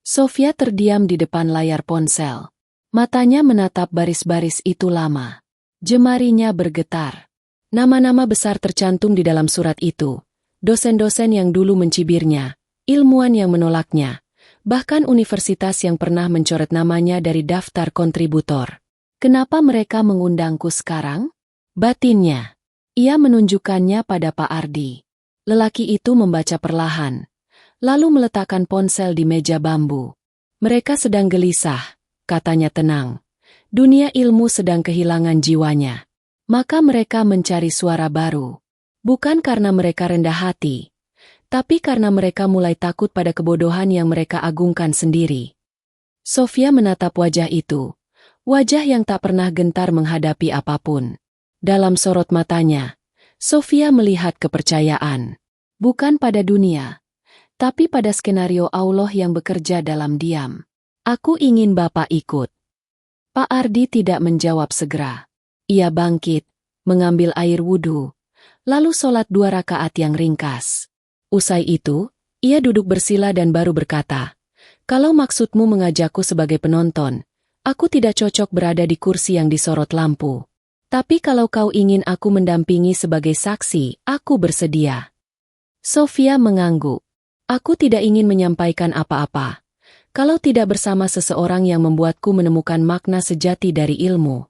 Sofia terdiam di depan layar ponsel. Matanya menatap baris-baris itu lama. Jemarinya bergetar. Nama-nama besar tercantum di dalam surat itu. Dosen-dosen yang dulu mencibirnya, ilmuwan yang menolaknya, bahkan universitas yang pernah mencoret namanya dari daftar kontributor. Kenapa mereka mengundangku sekarang? Batinnya. Ia menunjukkannya pada Pak Ardi. Lelaki itu membaca perlahan, lalu meletakkan ponsel di meja bambu. Mereka sedang gelisah, katanya tenang. Dunia ilmu sedang kehilangan jiwanya. Maka mereka mencari suara baru. Bukan karena mereka rendah hati, tapi karena mereka mulai takut pada kebodohan yang mereka agungkan sendiri. Sofia menatap wajah itu, wajah yang tak pernah gentar menghadapi apapun. Dalam sorot matanya, Sofia melihat kepercayaan. Bukan pada dunia, tapi pada skenario Allah yang bekerja dalam diam. Aku ingin Bapak ikut. Pak Ardi tidak menjawab segera. Ia bangkit, mengambil air wudhu, lalu sholat 2 rakaat yang ringkas. Usai itu, ia duduk bersila dan baru berkata, "Kalau maksudmu mengajakku sebagai penonton, aku tidak cocok berada di kursi yang disorot lampu. Tapi kalau kau ingin aku mendampingi sebagai saksi, aku bersedia." Sofia mengangguk. "Aku tidak ingin menyampaikan apa-apa, kalau tidak bersama seseorang yang membuatku menemukan makna sejati dari ilmu."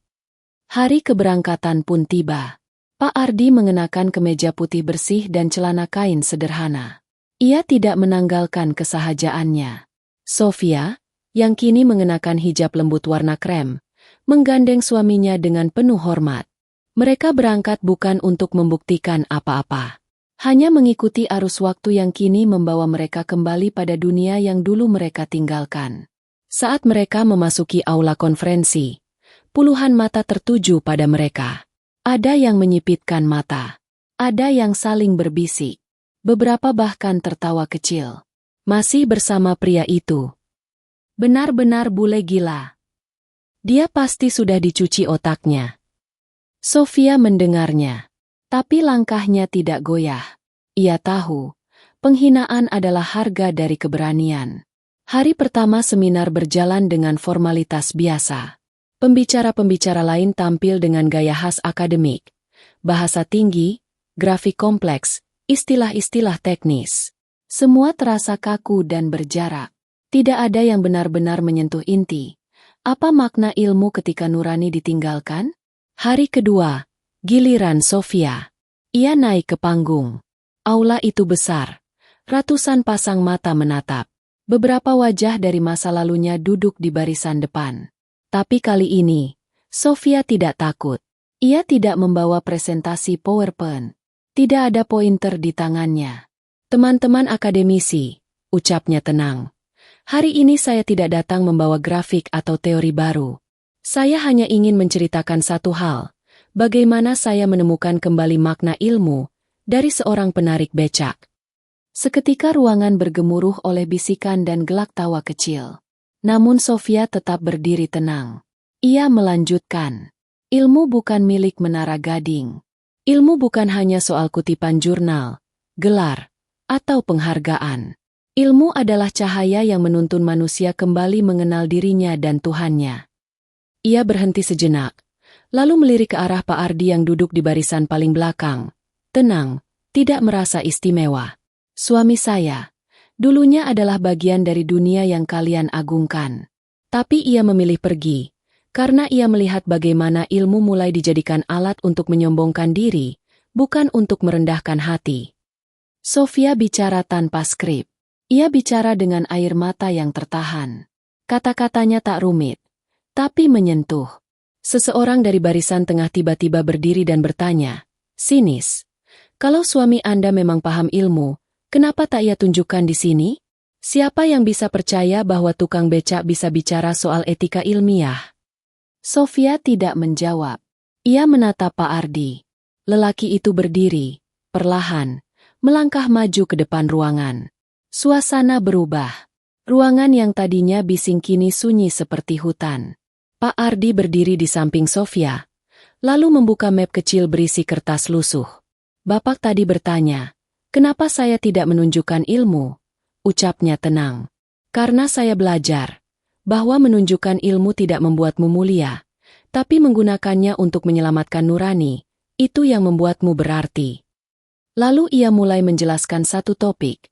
Hari keberangkatan pun tiba. Pak Ardi mengenakan kemeja putih bersih dan celana kain sederhana. Ia tidak menanggalkan kesahajaannya. Sofia, yang kini mengenakan hijab lembut warna krem, menggandeng suaminya dengan penuh hormat. Mereka berangkat bukan untuk membuktikan apa-apa. Hanya mengikuti arus waktu yang kini membawa mereka kembali pada dunia yang dulu mereka tinggalkan. Saat mereka memasuki aula konferensi, puluhan mata tertuju pada mereka. Ada yang menyipitkan mata. Ada yang saling berbisik. Beberapa bahkan tertawa kecil. Masih bersama pria itu. Benar-benar bule gila. Dia pasti sudah dicuci otaknya. Sofia mendengarnya. Tapi langkahnya tidak goyah. Ia tahu, penghinaan adalah harga dari keberanian. Hari pertama seminar berjalan dengan formalitas biasa. Pembicara-pembicara lain tampil dengan gaya khas akademik, bahasa tinggi, grafik kompleks, istilah-istilah teknis. Semua terasa kaku dan berjarak. Tidak ada yang benar-benar menyentuh inti. Apa makna ilmu ketika nurani ditinggalkan? Hari kedua, giliran Sofia. Ia naik ke panggung. Aula itu besar. Ratusan pasang mata menatap. Beberapa wajah dari masa lalunya duduk di barisan depan. Tapi kali ini, Sofia tidak takut. Ia tidak membawa presentasi PowerPoint. Tidak ada pointer di tangannya. "Teman-teman akademisi," ucapnya tenang. Hari ini saya tidak datang membawa grafik atau teori baru. Saya hanya ingin menceritakan satu hal, bagaimana saya menemukan kembali makna ilmu dari seorang penarik becak. Seketika ruangan bergemuruh oleh bisikan dan gelak tawa kecil. Namun Sofia tetap berdiri tenang. Ia melanjutkan, ilmu bukan milik Menara Gading. Ilmu bukan hanya soal kutipan jurnal, gelar, atau penghargaan. Ilmu adalah cahaya yang menuntun manusia kembali mengenal dirinya dan Tuhannya. Ia berhenti sejenak, lalu melirik ke arah Pak Ardi yang duduk di barisan paling belakang. Tenang, tidak merasa istimewa. Suami saya, dulunya adalah bagian dari dunia yang kalian agungkan. Tapi ia memilih pergi, karena ia melihat bagaimana ilmu mulai dijadikan alat untuk menyombongkan diri, bukan untuk merendahkan hati. Sofia bicara tanpa skrip. Ia bicara dengan air mata yang tertahan. Kata-katanya tak rumit, tapi menyentuh. Seseorang dari barisan tengah tiba-tiba berdiri dan bertanya, sinis, kalau suami Anda memang paham ilmu, kenapa tak ia tunjukkan di sini? Siapa yang bisa percaya bahwa tukang becak bisa bicara soal etika ilmiah? Sofia tidak menjawab. Ia menatap Pak Ardi. Lelaki itu berdiri, perlahan, melangkah maju ke depan ruangan. Suasana berubah. Ruangan yang tadinya bising kini sunyi seperti hutan. Pak Ardi berdiri di samping Sofia, lalu membuka map kecil berisi kertas lusuh. Bapak tadi bertanya, kenapa saya tidak menunjukkan ilmu? Ucapnya tenang. Karena saya belajar bahwa menunjukkan ilmu tidak membuatmu mulia, tapi menggunakannya untuk menyelamatkan nurani, itu yang membuatmu berarti. Lalu ia mulai menjelaskan satu topik,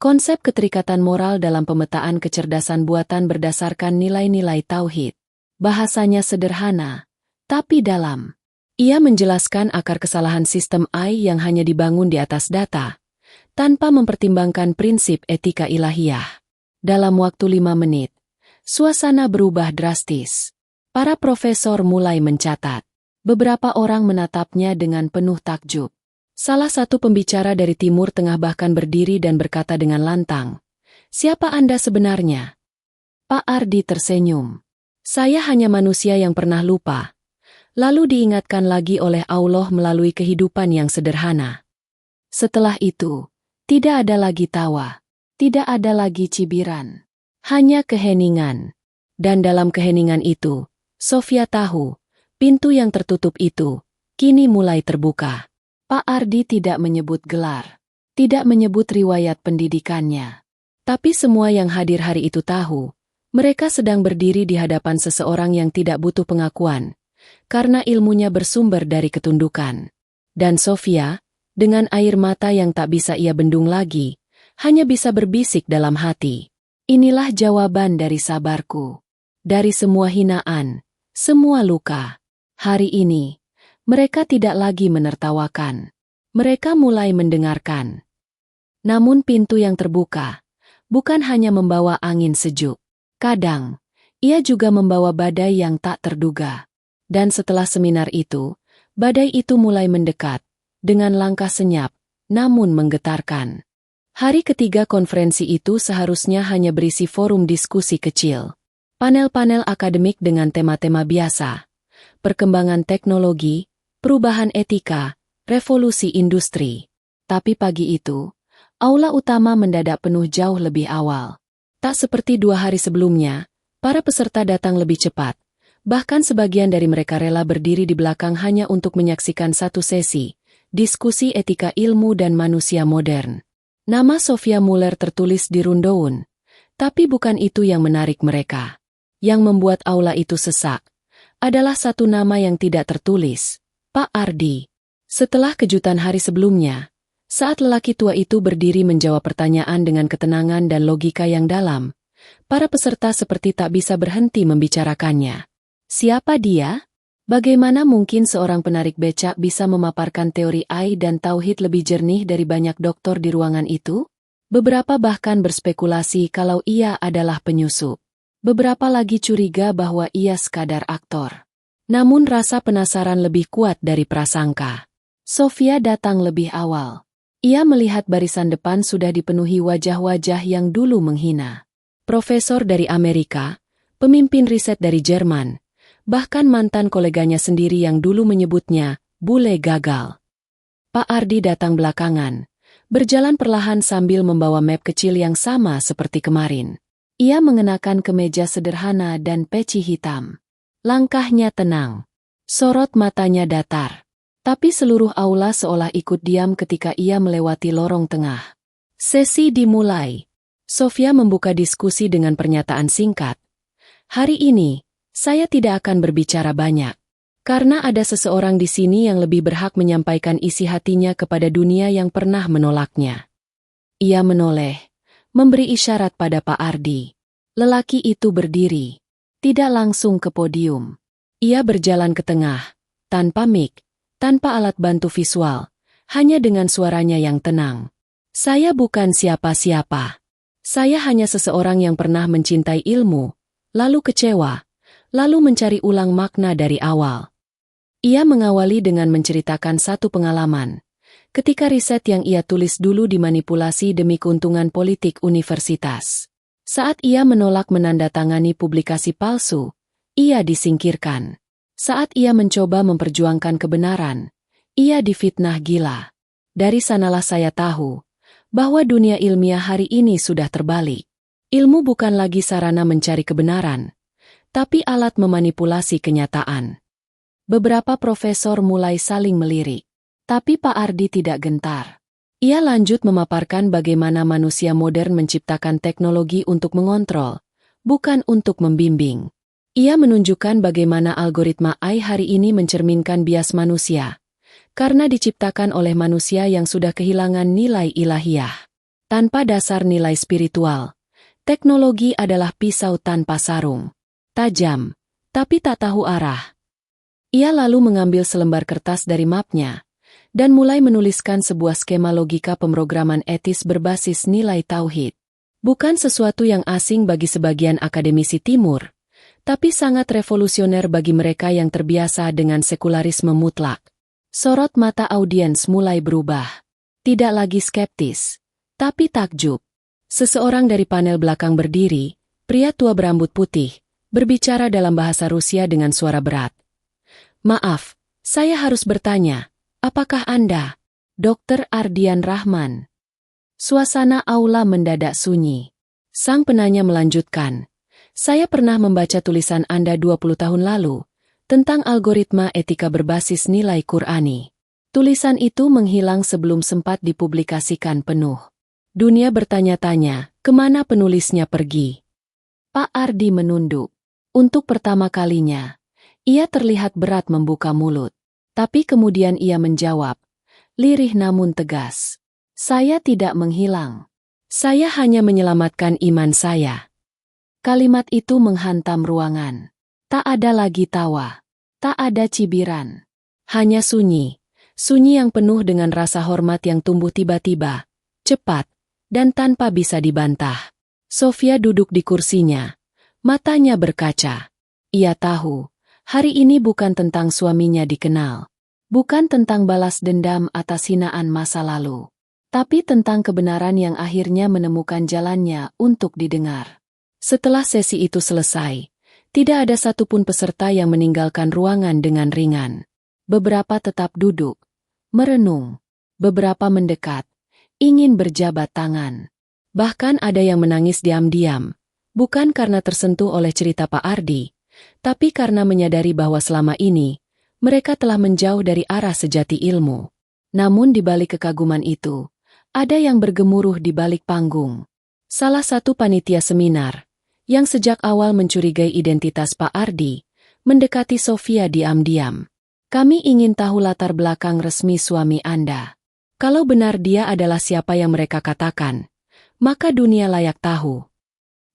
konsep keterikatan moral dalam pemetaan kecerdasan buatan berdasarkan nilai-nilai tauhid. Bahasanya sederhana, tapi dalam. Ia menjelaskan akar kesalahan sistem AI yang hanya dibangun di atas data, tanpa mempertimbangkan prinsip etika ilahiyah. Dalam waktu 5 menit, suasana berubah drastis. Para profesor mulai mencatat. Beberapa orang menatapnya dengan penuh takjub. Salah satu pembicara dari Timur Tengah bahkan berdiri dan berkata dengan lantang, "Siapa Anda sebenarnya?" Pak Ardi tersenyum. "Saya hanya manusia yang pernah lupa, lalu diingatkan lagi oleh Allah melalui kehidupan yang sederhana." Setelah itu, tidak ada lagi tawa, tidak ada lagi cibiran, hanya keheningan. Dan dalam keheningan itu, Sofia tahu, pintu yang tertutup itu kini mulai terbuka. Pak Ardi tidak menyebut gelar, tidak menyebut riwayat pendidikannya. Tapi semua yang hadir hari itu tahu, mereka sedang berdiri di hadapan seseorang yang tidak butuh pengakuan, karena ilmunya bersumber dari ketundukan. Dan Sofia, dengan air mata yang tak bisa ia bendung lagi, hanya bisa berbisik dalam hati. Inilah jawaban dari sabarku. Dari semua hinaan, semua luka. Hari ini, mereka tidak lagi menertawakan. Mereka mulai mendengarkan. Namun pintu yang terbuka, bukan hanya membawa angin sejuk. Kadang, ia juga membawa badai yang tak terduga. Dan setelah seminar itu, badai itu mulai mendekat, dengan langkah senyap, namun menggetarkan. Hari ketiga konferensi itu seharusnya hanya berisi forum diskusi kecil. Panel-panel akademik dengan tema-tema biasa. Perkembangan teknologi, perubahan etika, revolusi industri. Tapi pagi itu, aula utama mendadak penuh jauh lebih awal. Tak seperti 2 hari sebelumnya, para peserta datang lebih cepat. Bahkan sebagian dari mereka rela berdiri di belakang hanya untuk menyaksikan satu sesi, diskusi etika ilmu dan manusia modern. Nama Sofia Muller tertulis di rundown, tapi bukan itu yang menarik mereka. Yang membuat aula itu sesak adalah satu nama yang tidak tertulis, Pak Ardi. Setelah kejutan hari sebelumnya, saat lelaki tua itu berdiri menjawab pertanyaan dengan ketenangan dan logika yang dalam, para peserta seperti tak bisa berhenti membicarakannya. Siapa dia? Bagaimana mungkin seorang penarik becak bisa memaparkan teori AI dan tauhid lebih jernih dari banyak doktor di ruangan itu? Beberapa bahkan berspekulasi kalau ia adalah penyusup. Beberapa lagi curiga bahwa ia sekadar aktor. Namun rasa penasaran lebih kuat dari prasangka. Sofia datang lebih awal. Ia melihat barisan depan sudah dipenuhi wajah-wajah yang dulu menghina. Profesor dari Amerika, pemimpin riset dari Jerman, bahkan mantan koleganya sendiri yang dulu menyebutnya bule gagal. Pak Ardi datang belakangan, berjalan perlahan sambil membawa map kecil yang sama seperti kemarin. Ia mengenakan kemeja sederhana dan peci hitam. Langkahnya tenang. Sorot matanya datar. Tapi seluruh aula seolah ikut diam ketika ia melewati lorong tengah. Sesi dimulai. Sofia membuka diskusi dengan pernyataan singkat. Hari ini, saya tidak akan berbicara banyak. Karena ada seseorang di sini yang lebih berhak menyampaikan isi hatinya kepada dunia yang pernah menolaknya. Ia menoleh, memberi isyarat pada Pak Ardi. Lelaki itu berdiri. Tidak langsung ke podium. Ia berjalan ke tengah, tanpa mic. Tanpa alat bantu visual, hanya dengan suaranya yang tenang. Saya bukan siapa-siapa. Saya hanya seseorang yang pernah mencintai ilmu, lalu kecewa, lalu mencari ulang makna dari awal. Ia mengawali dengan menceritakan satu pengalaman. Ketika riset yang ia tulis dulu dimanipulasi demi keuntungan politik universitas. Saat ia menolak menandatangani publikasi palsu, ia disingkirkan. Saat ia mencoba memperjuangkan kebenaran, ia difitnah gila. Dari sanalah saya tahu bahwa dunia ilmiah hari ini sudah terbalik. Ilmu bukan lagi sarana mencari kebenaran, tapi alat memanipulasi kenyataan. Beberapa profesor mulai saling melirik, tapi Pak Ardi tidak gentar. Ia lanjut memaparkan bagaimana manusia modern menciptakan teknologi untuk mengontrol, bukan untuk membimbing. Ia menunjukkan bagaimana algoritma AI hari ini mencerminkan bias manusia, karena diciptakan oleh manusia yang sudah kehilangan nilai ilahiyah. Tanpa dasar nilai spiritual, teknologi adalah pisau tanpa sarung. Tajam, tapi tak tahu arah. Ia lalu mengambil selembar kertas dari mapnya, dan mulai menuliskan sebuah skema logika pemrograman etis berbasis nilai tauhid. Bukan sesuatu yang asing bagi sebagian akademisi timur, tapi sangat revolusioner bagi mereka yang terbiasa dengan sekularisme mutlak. Sorot mata audiens mulai berubah. Tidak lagi skeptis, tapi takjub. Seseorang dari panel belakang berdiri, pria tua berambut putih, berbicara dalam bahasa Rusia dengan suara berat. Maaf, saya harus bertanya, apakah Anda, Dr. Ardian Rahman? Suasana aula mendadak sunyi. Sang penanya melanjutkan. Saya pernah membaca tulisan Anda 20 tahun lalu, tentang algoritma etika berbasis nilai Qur'ani. Tulisan itu menghilang sebelum sempat dipublikasikan penuh. Dunia bertanya-tanya, kemana penulisnya pergi? Pak Ardi menunduk. Untuk pertama kalinya, ia terlihat berat membuka mulut. Tapi kemudian ia menjawab, lirih namun tegas. Saya tidak menghilang. Saya hanya menyelamatkan iman saya. Kalimat itu menghantam ruangan. Tak ada lagi tawa. Tak ada cibiran. Hanya sunyi. Sunyi yang penuh dengan rasa hormat yang tumbuh tiba-tiba, cepat, dan tanpa bisa dibantah. Sofia duduk di kursinya. Matanya berkaca. Ia tahu, hari ini bukan tentang suaminya dikenal. Bukan tentang balas dendam atas hinaan masa lalu. Tapi tentang kebenaran yang akhirnya menemukan jalannya untuk didengar. Setelah sesi itu selesai, tidak ada satupun peserta yang meninggalkan ruangan dengan ringan. Beberapa tetap duduk, merenung. Beberapa mendekat, ingin berjabat tangan. Bahkan ada yang menangis diam-diam, bukan karena tersentuh oleh cerita Pak Ardi, tapi karena menyadari bahwa selama ini, mereka telah menjauh dari arah sejati ilmu. Namun di balik kekaguman itu, ada yang bergemuruh di balik panggung. Salah satu panitia seminar, yang sejak awal mencurigai identitas Pak Ardi, mendekati Sofia diam-diam. Kami ingin tahu latar belakang resmi suami Anda. Kalau benar dia adalah siapa yang mereka katakan, maka dunia layak tahu.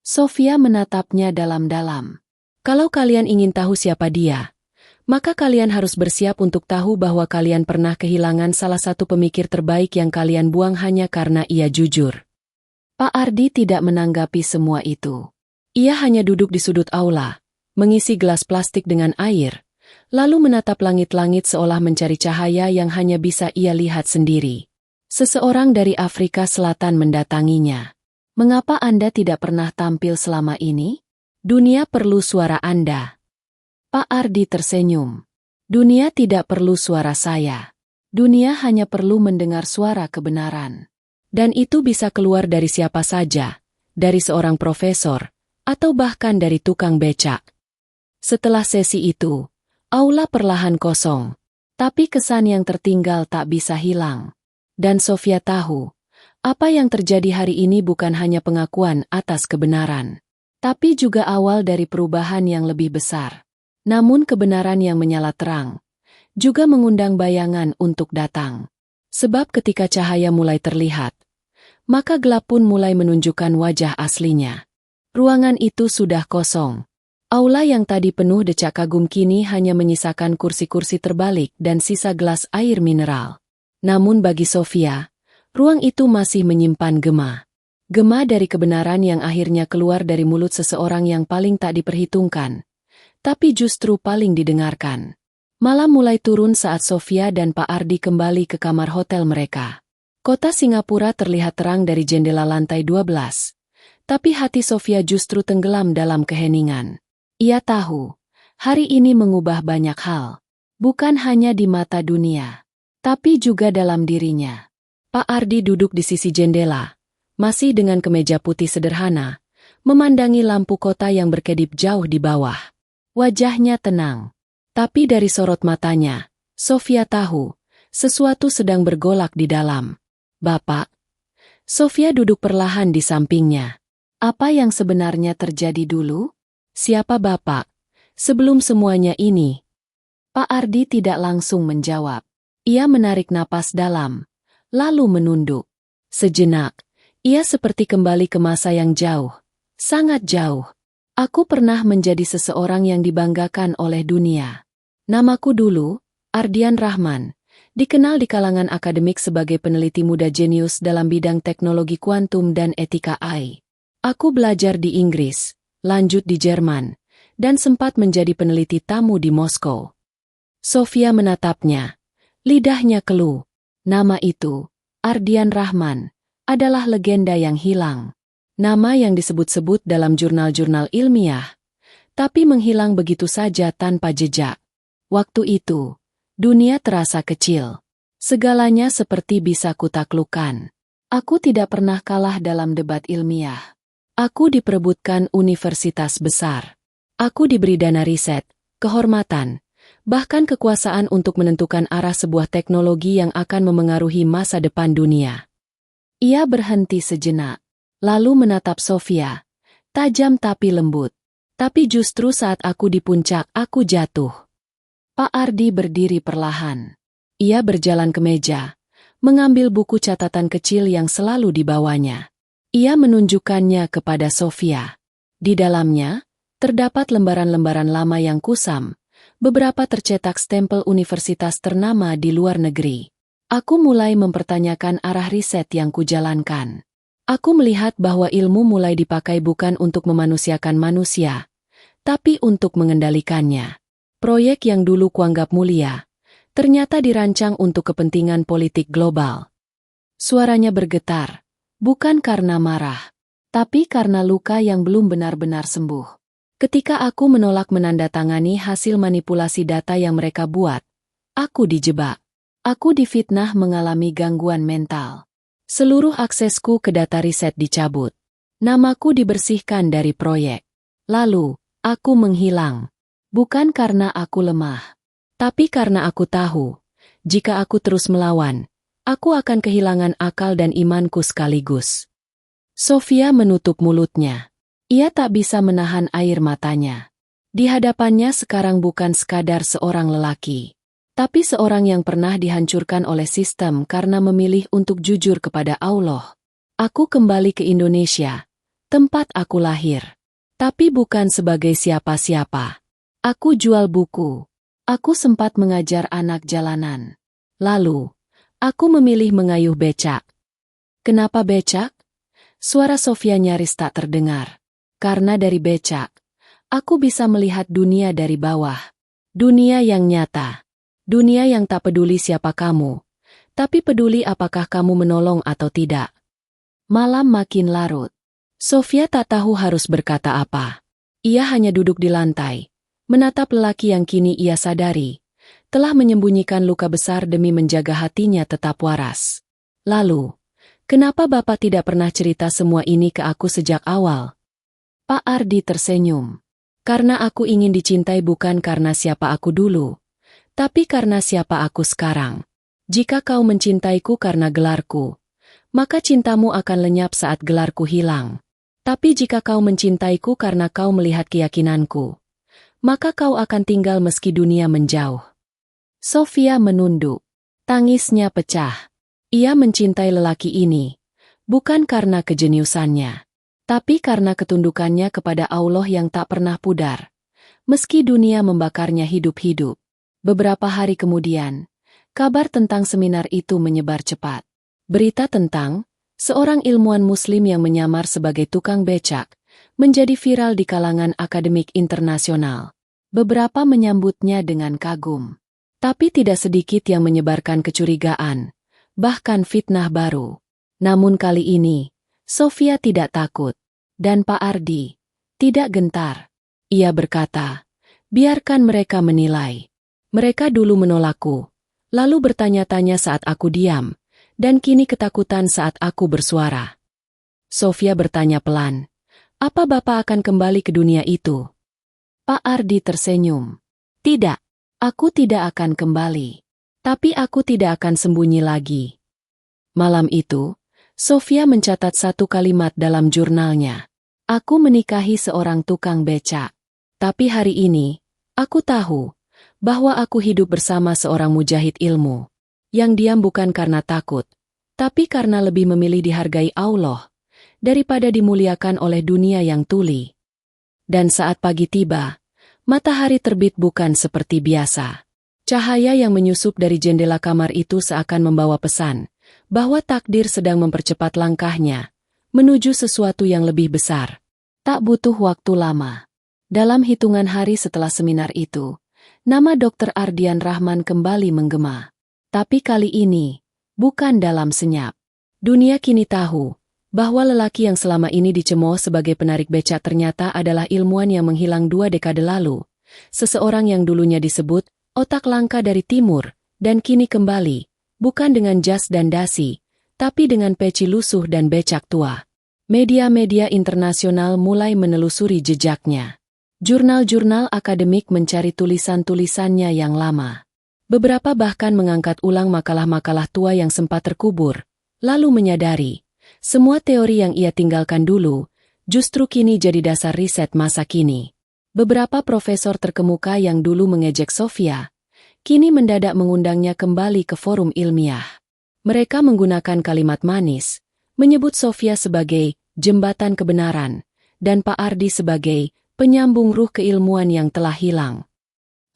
Sofia menatapnya dalam-dalam. Kalau kalian ingin tahu siapa dia, maka kalian harus bersiap untuk tahu bahwa kalian pernah kehilangan salah satu pemikir terbaik yang kalian buang hanya karena ia jujur. Pak Ardi tidak menanggapi semua itu. Ia hanya duduk di sudut aula, mengisi gelas plastik dengan air, lalu menatap langit-langit seolah mencari cahaya yang hanya bisa ia lihat sendiri. Seseorang dari Afrika Selatan mendatanginya. Mengapa Anda tidak pernah tampil selama ini? Dunia perlu suara Anda. Pak Ardi tersenyum. Dunia tidak perlu suara saya. Dunia hanya perlu mendengar suara kebenaran. Dan itu bisa keluar dari siapa saja, dari seorang profesor, atau bahkan dari tukang becak. Setelah sesi itu, aula perlahan kosong. Tapi kesan yang tertinggal tak bisa hilang. Dan Sofia tahu, apa yang terjadi hari ini bukan hanya pengakuan atas kebenaran, tapi juga awal dari perubahan yang lebih besar. Namun kebenaran yang menyala terang juga mengundang bayangan untuk datang. Sebab ketika cahaya mulai terlihat, maka gelap pun mulai menunjukkan wajah aslinya. Ruangan itu sudah kosong. Aula yang tadi penuh decak kagum kini hanya menyisakan kursi-kursi terbalik dan sisa gelas air mineral. Namun bagi Sofia, ruang itu masih menyimpan gema. Gema dari kebenaran yang akhirnya keluar dari mulut seseorang yang paling tak diperhitungkan, tapi justru paling didengarkan. Malam mulai turun saat Sofia dan Pak Ardi kembali ke kamar hotel mereka. Kota Singapura terlihat terang dari jendela lantai 12. Tapi hati Sofia justru tenggelam dalam keheningan. Ia tahu, hari ini mengubah banyak hal. Bukan hanya di mata dunia, tapi juga dalam dirinya. Pak Ardi duduk di sisi jendela, masih dengan kemeja putih sederhana, memandangi lampu kota yang berkedip jauh di bawah. Wajahnya tenang. Tapi dari sorot matanya, Sofia tahu, sesuatu sedang bergolak di dalam. Bapak. Sofia duduk perlahan di sampingnya. Apa yang sebenarnya terjadi dulu? Siapa Bapak? Sebelum semuanya ini. Pak Ardi tidak langsung menjawab. Ia menarik napas dalam, lalu menunduk. Sejenak, ia seperti kembali ke masa yang jauh, sangat jauh. Aku pernah menjadi seseorang yang dibanggakan oleh dunia. Namaku dulu, Ardian Rahman, dikenal di kalangan akademik sebagai peneliti muda jenius dalam bidang teknologi kuantum dan etika AI. Aku belajar di Inggris, lanjut di Jerman, dan sempat menjadi peneliti tamu di Moskow. Sofia menatapnya, lidahnya keluh. Nama itu, Ardian Rahman, adalah legenda yang hilang. Nama yang disebut-sebut dalam jurnal-jurnal ilmiah, tapi menghilang begitu saja tanpa jejak. Waktu itu, dunia terasa kecil. Segalanya seperti bisa kutaklukkan. Aku tidak pernah kalah dalam debat ilmiah. Aku diperebutkan universitas besar. Aku diberi dana riset, kehormatan, bahkan kekuasaan untuk menentukan arah sebuah teknologi yang akan memengaruhi masa depan dunia. Ia berhenti sejenak, lalu menatap Sofia, tajam tapi lembut. Tapi justru saat aku di puncak, aku jatuh. Pak Ardi berdiri perlahan. Ia berjalan ke meja, mengambil buku catatan kecil yang selalu dibawanya. Ia menunjukkannya kepada Sofia. Di dalamnya, terdapat lembaran-lembaran lama yang kusam, beberapa tercetak stempel universitas ternama di luar negeri. Aku mulai mempertanyakan arah riset yang kujalankan. Aku melihat bahwa ilmu mulai dipakai bukan untuk memanusiakan manusia, tapi untuk mengendalikannya. Proyek yang dulu kuanggap mulia, ternyata dirancang untuk kepentingan politik global. Suaranya bergetar, bukan karena marah, tapi karena luka yang belum benar-benar sembuh. Ketika aku menolak menandatangani hasil manipulasi data yang mereka buat, aku dijebak. Aku difitnah mengalami gangguan mental. Seluruh aksesku ke data riset dicabut. Namaku dibersihkan dari proyek. Lalu, aku menghilang. Bukan karena aku lemah, tapi karena aku tahu, jika aku terus melawan, aku akan kehilangan akal dan imanku sekaligus. Sofia menutup mulutnya. Ia tak bisa menahan air matanya. Di hadapannya sekarang bukan sekadar seorang lelaki, tapi seorang yang pernah dihancurkan oleh sistem karena memilih untuk jujur kepada Allah. Aku kembali ke Indonesia, tempat aku lahir, tapi bukan sebagai siapa-siapa. Aku jual buku. Aku sempat mengajar anak jalanan. Lalu, aku memilih mengayuh becak. Kenapa becak? Suara Sofia nyaris tak terdengar. Karena dari becak, aku bisa melihat dunia dari bawah. Dunia yang nyata. Dunia yang tak peduli siapa kamu, tapi peduli apakah kamu menolong atau tidak. Malam makin larut. Sofia tak tahu harus berkata apa. Ia hanya duduk di lantai, menatap lelaki yang kini ia sadari telah menyembunyikan luka besar demi menjaga hatinya tetap waras. Lalu, kenapa Bapak tidak pernah cerita semua ini ke aku sejak awal? Pak Ardi tersenyum. Karena aku ingin dicintai bukan karena siapa aku dulu, tapi karena siapa aku sekarang. Jika kau mencintaiku karena gelarku, maka cintamu akan lenyap saat gelarku hilang. Tapi jika kau mencintaiku karena kau melihat keyakinanku, maka kau akan tinggal meski dunia menjauh. Sofia menunduk. Tangisnya pecah. Ia mencintai lelaki ini, bukan karena kejeniusannya, tapi karena ketundukannya kepada Allah yang tak pernah pudar. Meski dunia membakarnya hidup-hidup. Beberapa hari kemudian, kabar tentang seminar itu menyebar cepat. Berita tentang seorang ilmuwan muslim yang menyamar sebagai tukang becak menjadi viral di kalangan akademik internasional. Beberapa menyambutnya dengan kagum. Tapi tidak sedikit yang menyebarkan kecurigaan, bahkan fitnah baru. Namun kali ini, Sofia tidak takut. Dan Pak Ardi tidak gentar. Ia berkata, biarkan mereka menilai. Mereka dulu menolakku, lalu bertanya-tanya saat aku diam, dan kini ketakutan saat aku bersuara. Sofia bertanya pelan, apa Bapak akan kembali ke dunia itu? Pak Ardi tersenyum. Tidak. Aku tidak akan kembali. Tapi aku tidak akan sembunyi lagi. Malam itu, Sofia mencatat satu kalimat dalam jurnalnya. Aku menikahi seorang tukang becak. Tapi hari ini, aku tahu bahwa aku hidup bersama seorang mujahid ilmu. Yang diam bukan karena takut, tapi karena lebih memilih dihargai Allah daripada dimuliakan oleh dunia yang tuli. Dan saat pagi tiba, matahari terbit bukan seperti biasa. Cahaya yang menyusup dari jendela kamar itu seakan membawa pesan bahwa takdir sedang mempercepat langkahnya menuju sesuatu yang lebih besar. Tak butuh waktu lama. Dalam hitungan hari setelah seminar itu, nama Dr. Ardian Rahman kembali menggema. Tapi kali ini, bukan dalam senyap. Dunia kini tahu bahwa lelaki yang selama ini dicemooh sebagai penarik becak ternyata adalah ilmuwan yang menghilang 2 dekade lalu. Seseorang yang dulunya disebut otak langka dari timur, dan kini kembali, bukan dengan jas dan dasi, tapi dengan peci lusuh dan becak tua. Media-media internasional mulai menelusuri jejaknya. Jurnal-jurnal akademik mencari tulisan-tulisannya yang lama. Beberapa bahkan mengangkat ulang makalah-makalah tua yang sempat terkubur, lalu menyadari semua teori yang ia tinggalkan dulu, justru kini jadi dasar riset masa kini. Beberapa profesor terkemuka yang dulu mengejek Sofia, kini mendadak mengundangnya kembali ke forum ilmiah. Mereka menggunakan kalimat manis, menyebut Sofia sebagai jembatan kebenaran, dan Pak Ardi sebagai penyambung ruh keilmuan yang telah hilang.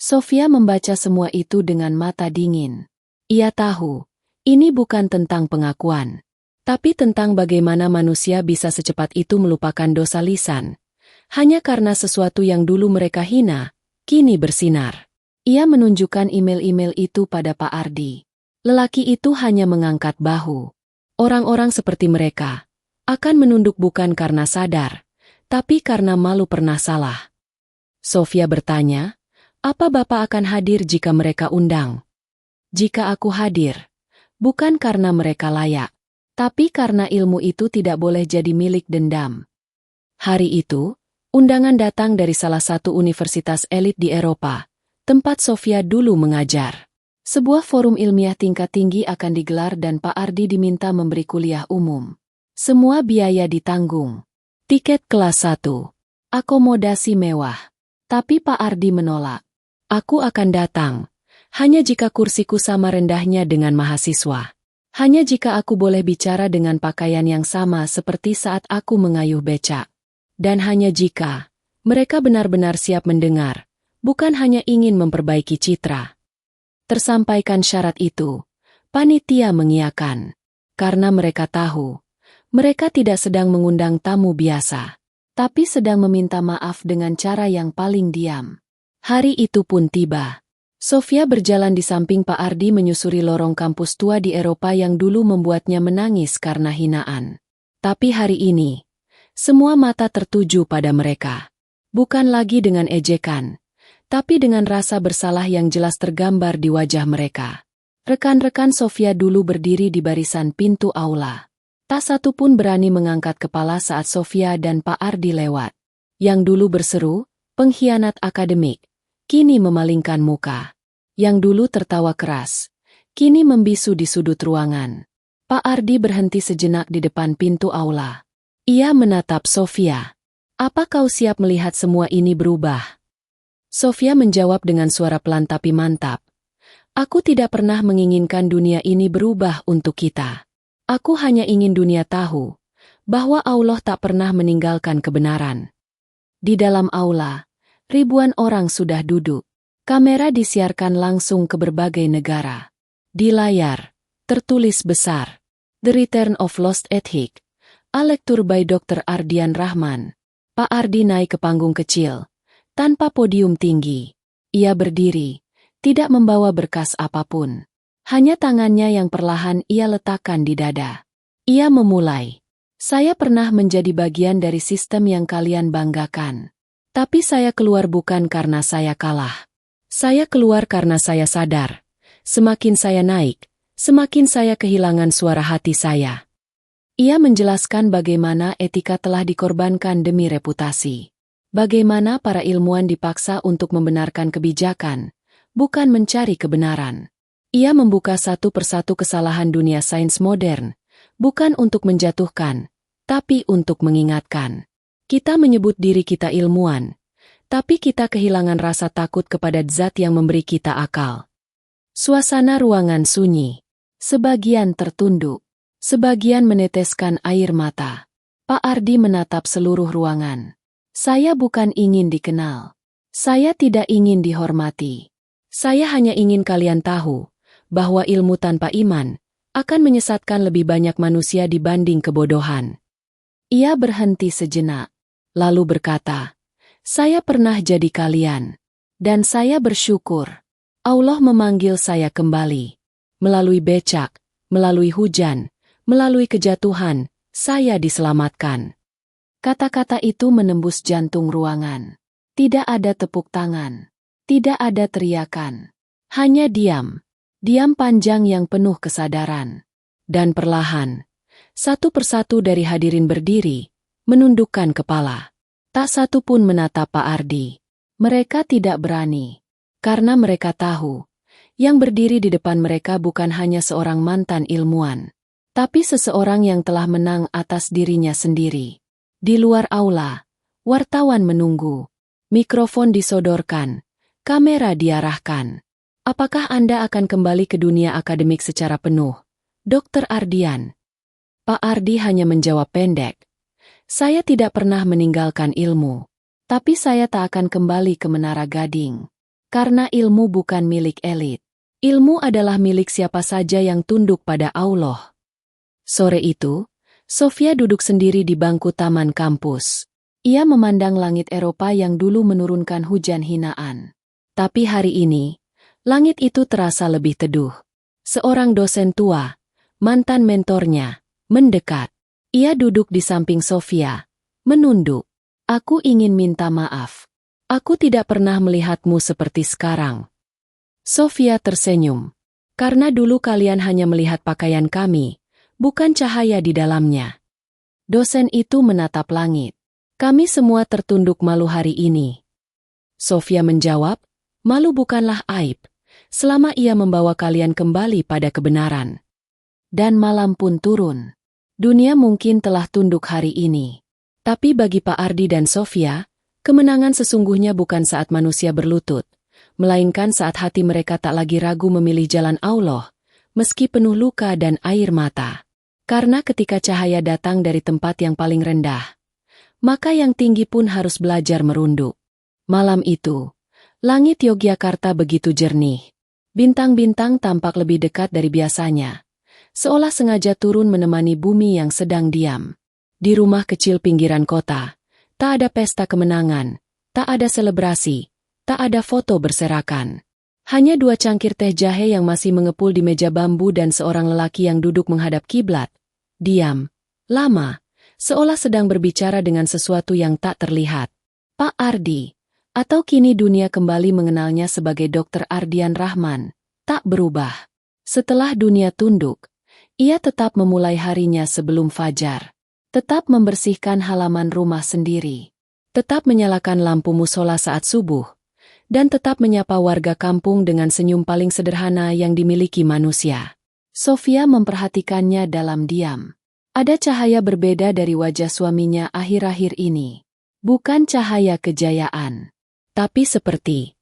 Sofia membaca semua itu dengan mata dingin. Ia tahu, ini bukan tentang pengakuan, tapi tentang bagaimana manusia bisa secepat itu melupakan dosa lisan. Hanya karena sesuatu yang dulu mereka hina, kini bersinar. Ia menunjukkan email-email itu pada Pak Ardi. Lelaki itu hanya mengangkat bahu. Orang-orang seperti mereka akan menunduk bukan karena sadar, tapi karena malu pernah salah. Sofia bertanya, apa Bapak akan hadir jika mereka undang? Jika aku hadir, bukan karena mereka layak, tapi karena ilmu itu tidak boleh jadi milik dendam. Hari itu, undangan datang dari salah satu universitas elit di Eropa, tempat Sofia dulu mengajar. Sebuah forum ilmiah tingkat tinggi akan digelar dan Pak Ardi diminta memberi kuliah umum. Semua biaya ditanggung. Tiket kelas 1. Akomodasi mewah. Tapi Pak Ardi menolak. Aku akan datang, hanya jika kursiku sama rendahnya dengan mahasiswa. Hanya jika aku boleh bicara dengan pakaian yang sama seperti saat aku mengayuh becak. Dan hanya jika mereka benar-benar siap mendengar, bukan hanya ingin memperbaiki citra. Tersampaikan syarat itu, panitia mengiyakan. Karena mereka tahu, mereka tidak sedang mengundang tamu biasa, tapi sedang meminta maaf dengan cara yang paling diam. Hari itu pun tiba. Sofia berjalan di samping Pak Ardi menyusuri lorong kampus tua di Eropa yang dulu membuatnya menangis karena hinaan. Tapi hari ini, Semua mata tertuju pada mereka. Bukan lagi dengan ejekan, tapi dengan rasa bersalah yang jelas tergambar di wajah mereka. Rekan-rekan Sofia dulu berdiri di barisan pintu aula. Tak satu pun berani mengangkat kepala saat Sofia dan Pak Ardi lewat. Yang dulu berseru, "Pengkhianat akademik," kini memalingkan muka. Yang dulu tertawa keras, kini membisu di sudut ruangan. Pak Ardi berhenti sejenak di depan pintu aula. Ia menatap Sofia. "Apa kau siap melihat semua ini berubah?" Sofia menjawab dengan suara pelan tapi mantap. "Aku tidak pernah menginginkan dunia ini berubah untuk kita. Aku hanya ingin dunia tahu bahwa Allah tak pernah meninggalkan kebenaran." Di dalam aula, ribuan orang sudah duduk. Kamera disiarkan langsung ke berbagai negara. Di layar, tertulis besar, "The Return of Lost Ethic." A lecture by Dr. Ardian Rahman. Pak Ardi naik ke panggung kecil, tanpa podium tinggi. Ia berdiri, tidak membawa berkas apapun. Hanya tangannya yang perlahan ia letakkan di dada. Ia memulai. "Saya pernah menjadi bagian dari sistem yang kalian banggakan. Tapi saya keluar bukan karena saya kalah. Saya keluar karena saya sadar. Semakin saya naik, semakin saya kehilangan suara hati saya." Ia menjelaskan bagaimana etika telah dikorbankan demi reputasi. Bagaimana para ilmuwan dipaksa untuk membenarkan kebijakan, bukan mencari kebenaran. Ia membuka satu persatu kesalahan dunia sains modern, bukan untuk menjatuhkan, tapi untuk mengingatkan. Kita menyebut diri kita ilmuwan, tapi kita kehilangan rasa takut kepada zat yang memberi kita akal. Suasana ruangan sunyi. Sebagian tertunduk. Sebagian meneteskan air mata. Pak Ardi menatap seluruh ruangan. "Saya bukan ingin dikenal. Saya tidak ingin dihormati. Saya hanya ingin kalian tahu bahwa ilmu tanpa iman akan menyesatkan lebih banyak manusia dibanding kebodohan." Ia berhenti sejenak, lalu berkata, "Saya pernah jadi kalian, dan saya bersyukur. Allah memanggil saya kembali. Melalui becak, melalui hujan, melalui kejatuhan, saya diselamatkan." Kata-kata itu menembus jantung ruangan. Tidak ada tepuk tangan. Tidak ada teriakan. Hanya diam. Diam panjang yang penuh kesadaran. Dan perlahan, satu persatu dari hadirin berdiri, menundukkan kepala. Tak satu pun menatap Pak Ardi. Mereka tidak berani. Karena mereka tahu, yang berdiri di depan mereka bukan hanya seorang mantan ilmuwan, tapi seseorang yang telah menang atas dirinya sendiri. Di luar aula, wartawan menunggu. Mikrofon disodorkan, kamera diarahkan. "Apakah Anda akan kembali ke dunia akademik secara penuh, Dr. Ardian?" Pak Ardi hanya menjawab pendek. "Saya tidak pernah meninggalkan ilmu, tapi saya tak akan kembali ke Menara Gading. Karena ilmu bukan milik elit. Ilmu adalah milik siapa saja yang tunduk pada Allah." Sore itu, Sofia duduk sendiri di bangku taman kampus. Ia memandang langit Eropa yang dulu menurunkan hujan hinaan. Tapi hari ini, langit itu terasa lebih teduh. Seorang dosen tua, mantan mentornya, mendekat. Ia duduk di samping Sofia, menunduk. "Aku ingin minta maaf. Aku tidak pernah melihatmu seperti sekarang." Sofia tersenyum. "Karena dulu kalian hanya melihat pakaian kami, bukan cahaya di dalamnya." Dosen itu menatap langit. "Kami semua tertunduk malu hari ini." Sofia menjawab, "Malu bukanlah aib, selama ia membawa kalian kembali pada kebenaran." Dan malam pun turun. Dunia mungkin telah tunduk hari ini. Tapi bagi Pak Ardi dan Sofia, kemenangan sesungguhnya bukan saat manusia berlutut, melainkan saat hati mereka tak lagi ragu memilih jalan Allah, meski penuh luka dan air mata. Karena ketika cahaya datang dari tempat yang paling rendah, maka yang tinggi pun harus belajar merunduk. Malam itu, langit Yogyakarta begitu jernih. Bintang-bintang tampak lebih dekat dari biasanya, seolah sengaja turun menemani bumi yang sedang diam. Di rumah kecil pinggiran kota, tak ada pesta kemenangan, tak ada selebrasi, tak ada foto berserakan. Hanya 2 cangkir teh jahe yang masih mengepul di meja bambu dan seorang lelaki yang duduk menghadap kiblat. Diam, lama, seolah sedang berbicara dengan sesuatu yang tak terlihat. Pak Ardi, atau kini dunia kembali mengenalnya sebagai Dr. Ardian Rahman, tak berubah. Setelah dunia tunduk, ia tetap memulai harinya sebelum fajar. Tetap membersihkan halaman rumah sendiri. Tetap menyalakan lampu musola saat subuh. Dan tetap menyapa warga kampung dengan senyum paling sederhana yang dimiliki manusia. Sofia memperhatikannya dalam diam. Ada cahaya berbeda dari wajah suaminya akhir-akhir ini. Bukan cahaya kejayaan. Tapi seperti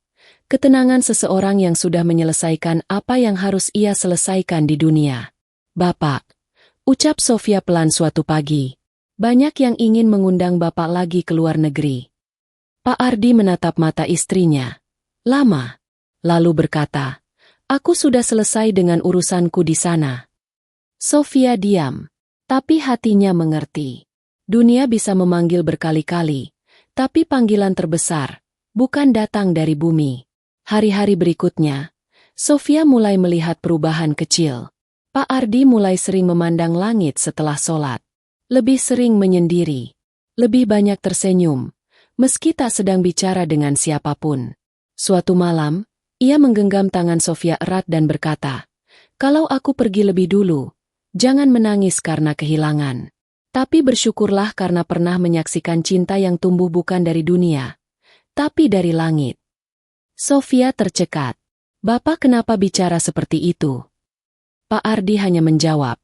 ketenangan seseorang yang sudah menyelesaikan apa yang harus ia selesaikan di dunia. Bapak, ucap Sofia pelan suatu pagi. Banyak yang ingin mengundang Bapak lagi ke luar negeri. Pak Ardi menatap mata istrinya. Lama. Lalu berkata, aku sudah selesai dengan urusanku di sana. Sofia diam. Tapi hatinya mengerti. Dunia bisa memanggil berkali-kali. Tapi panggilan terbesar, bukan datang dari bumi. Hari-hari berikutnya, Sofia mulai melihat perubahan kecil. Pak Ardi mulai sering memandang langit setelah sholat. Lebih sering menyendiri. Lebih banyak tersenyum. Meski tak sedang bicara dengan siapapun. Suatu malam, ia menggenggam tangan Sofia erat dan berkata, kalau aku pergi lebih dulu, jangan menangis karena kehilangan. Tapi bersyukurlah karena pernah menyaksikan cinta yang tumbuh bukan dari dunia, tapi dari langit. Sofia tercekat. Bapak kenapa bicara seperti itu? Pak Ardi hanya menjawab,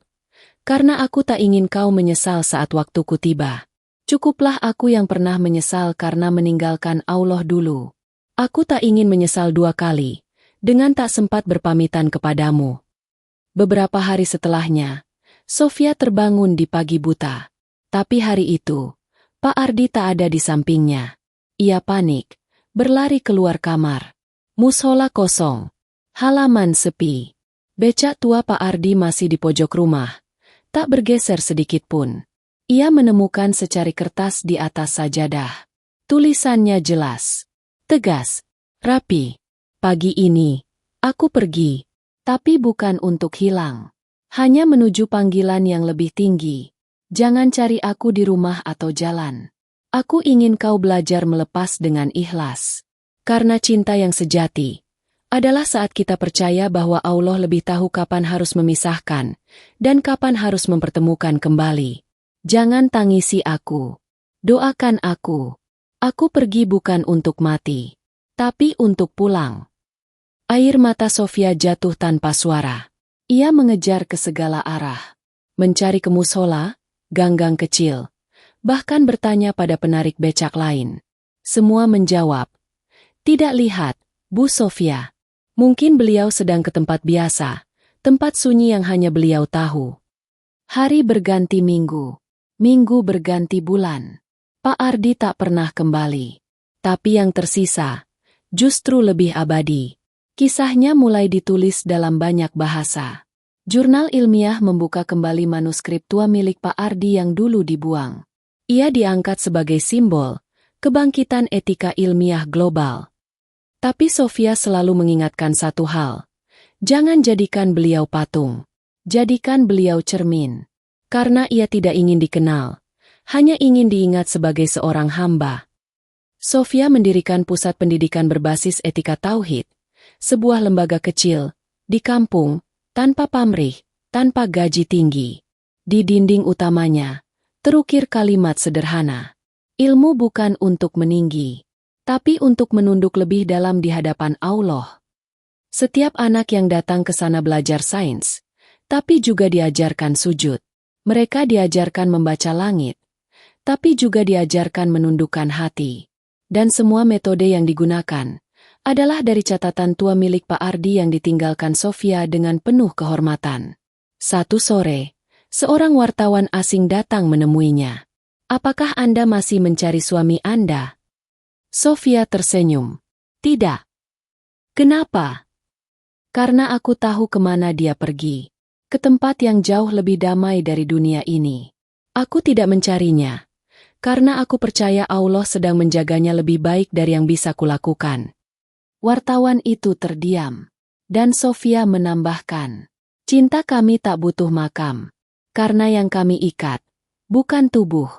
karena aku tak ingin kau menyesal saat waktuku tiba. Cukuplah aku yang pernah menyesal karena meninggalkan Allah dulu. Aku tak ingin menyesal dua kali, dengan tak sempat berpamitan kepadamu. Beberapa hari setelahnya, Sofia terbangun di pagi buta. Tapi hari itu, Pak Ardi tak ada di sampingnya. Ia panik, berlari keluar kamar. Musola kosong. Halaman sepi. Becak tua Pak Ardi masih di pojok rumah. Tak bergeser sedikit pun. Ia menemukan secari kertas di atas sajadah. Tulisannya jelas. Tegas. Rapi. Pagi ini, aku pergi. Tapi bukan untuk hilang. Hanya menuju panggilan yang lebih tinggi. Jangan cari aku di rumah atau jalan. Aku ingin kau belajar melepas dengan ikhlas. Karena cinta yang sejati adalah saat kita percaya bahwa Allah lebih tahu kapan harus memisahkan dan kapan harus mempertemukan kembali. Jangan tangisi aku. Doakan aku. Aku pergi bukan untuk mati, tapi untuk pulang. Air mata Sofia jatuh tanpa suara. Ia mengejar ke segala arah. Mencari ke musola, ganggang kecil. Bahkan bertanya pada penarik becak lain. Semua menjawab. Tidak lihat, Bu Sofia. Mungkin beliau sedang ke tempat biasa. Tempat sunyi yang hanya beliau tahu. Hari berganti minggu. Minggu berganti bulan. Pak Ardi tak pernah kembali. Tapi yang tersisa, justru lebih abadi. Kisahnya mulai ditulis dalam banyak bahasa. Jurnal ilmiah membuka kembali manuskrip tua milik Pak Ardi yang dulu dibuang. Ia diangkat sebagai simbol kebangkitan etika ilmiah global. Tapi Sofia selalu mengingatkan satu hal. Jangan jadikan beliau patung. Jadikan beliau cermin. Karena ia tidak ingin dikenal. Hanya ingin diingat sebagai seorang hamba. Sofia mendirikan pusat pendidikan berbasis etika tauhid. Sebuah lembaga kecil, di kampung, tanpa pamrih, tanpa gaji tinggi. Di dinding utamanya, terukir kalimat sederhana. Ilmu bukan untuk meninggi, tapi untuk menunduk lebih dalam di hadapan Allah. Setiap anak yang datang ke sana belajar sains, tapi juga diajarkan sujud. Mereka diajarkan membaca langit, tapi juga diajarkan menundukkan hati. Dan semua metode yang digunakan adalah dari catatan tua milik Pak Ardi yang ditinggalkan Sofia dengan penuh kehormatan. Satu sore, seorang wartawan asing datang menemuinya. Apakah Anda masih mencari suami Anda? Sofia tersenyum. Tidak. Kenapa? Karena aku tahu kemana dia pergi. Ke tempat yang jauh lebih damai dari dunia ini. Aku tidak mencarinya. Karena aku percaya Allah sedang menjaganya lebih baik dari yang bisa kulakukan. Wartawan itu terdiam. Dan Sofia menambahkan, cinta kami tak butuh makam. Karena yang kami ikat bukan tubuh,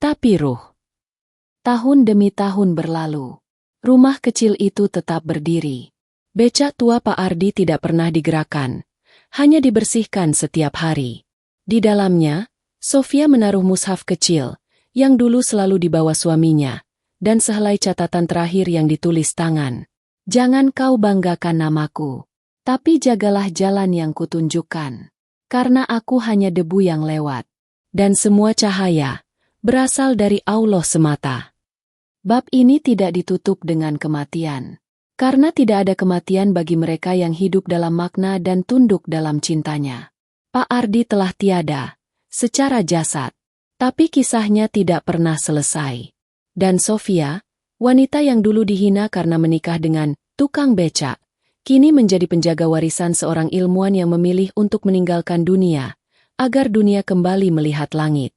tapi ruh. Tahun demi tahun berlalu. Rumah kecil itu tetap berdiri. Becak tua Pak Ardi tidak pernah digerakkan, hanya dibersihkan setiap hari. Di dalamnya, Sofia menaruh mushaf kecil, yang dulu selalu dibawa suaminya, dan sehelai catatan terakhir yang ditulis tangan. Jangan kau banggakan namaku, tapi jagalah jalan yang kutunjukkan. Karena aku hanya debu yang lewat, dan semua cahaya berasal dari Allah semata. Bab ini tidak ditutup dengan kematian. Karena tidak ada kematian bagi mereka yang hidup dalam makna dan tunduk dalam cintanya. Pak Ardi telah tiada, secara jasad. Tapi kisahnya tidak pernah selesai. Dan Sofia, wanita yang dulu dihina karena menikah dengan tukang becak, kini menjadi penjaga warisan seorang ilmuwan yang memilih untuk meninggalkan dunia, agar dunia kembali melihat langit.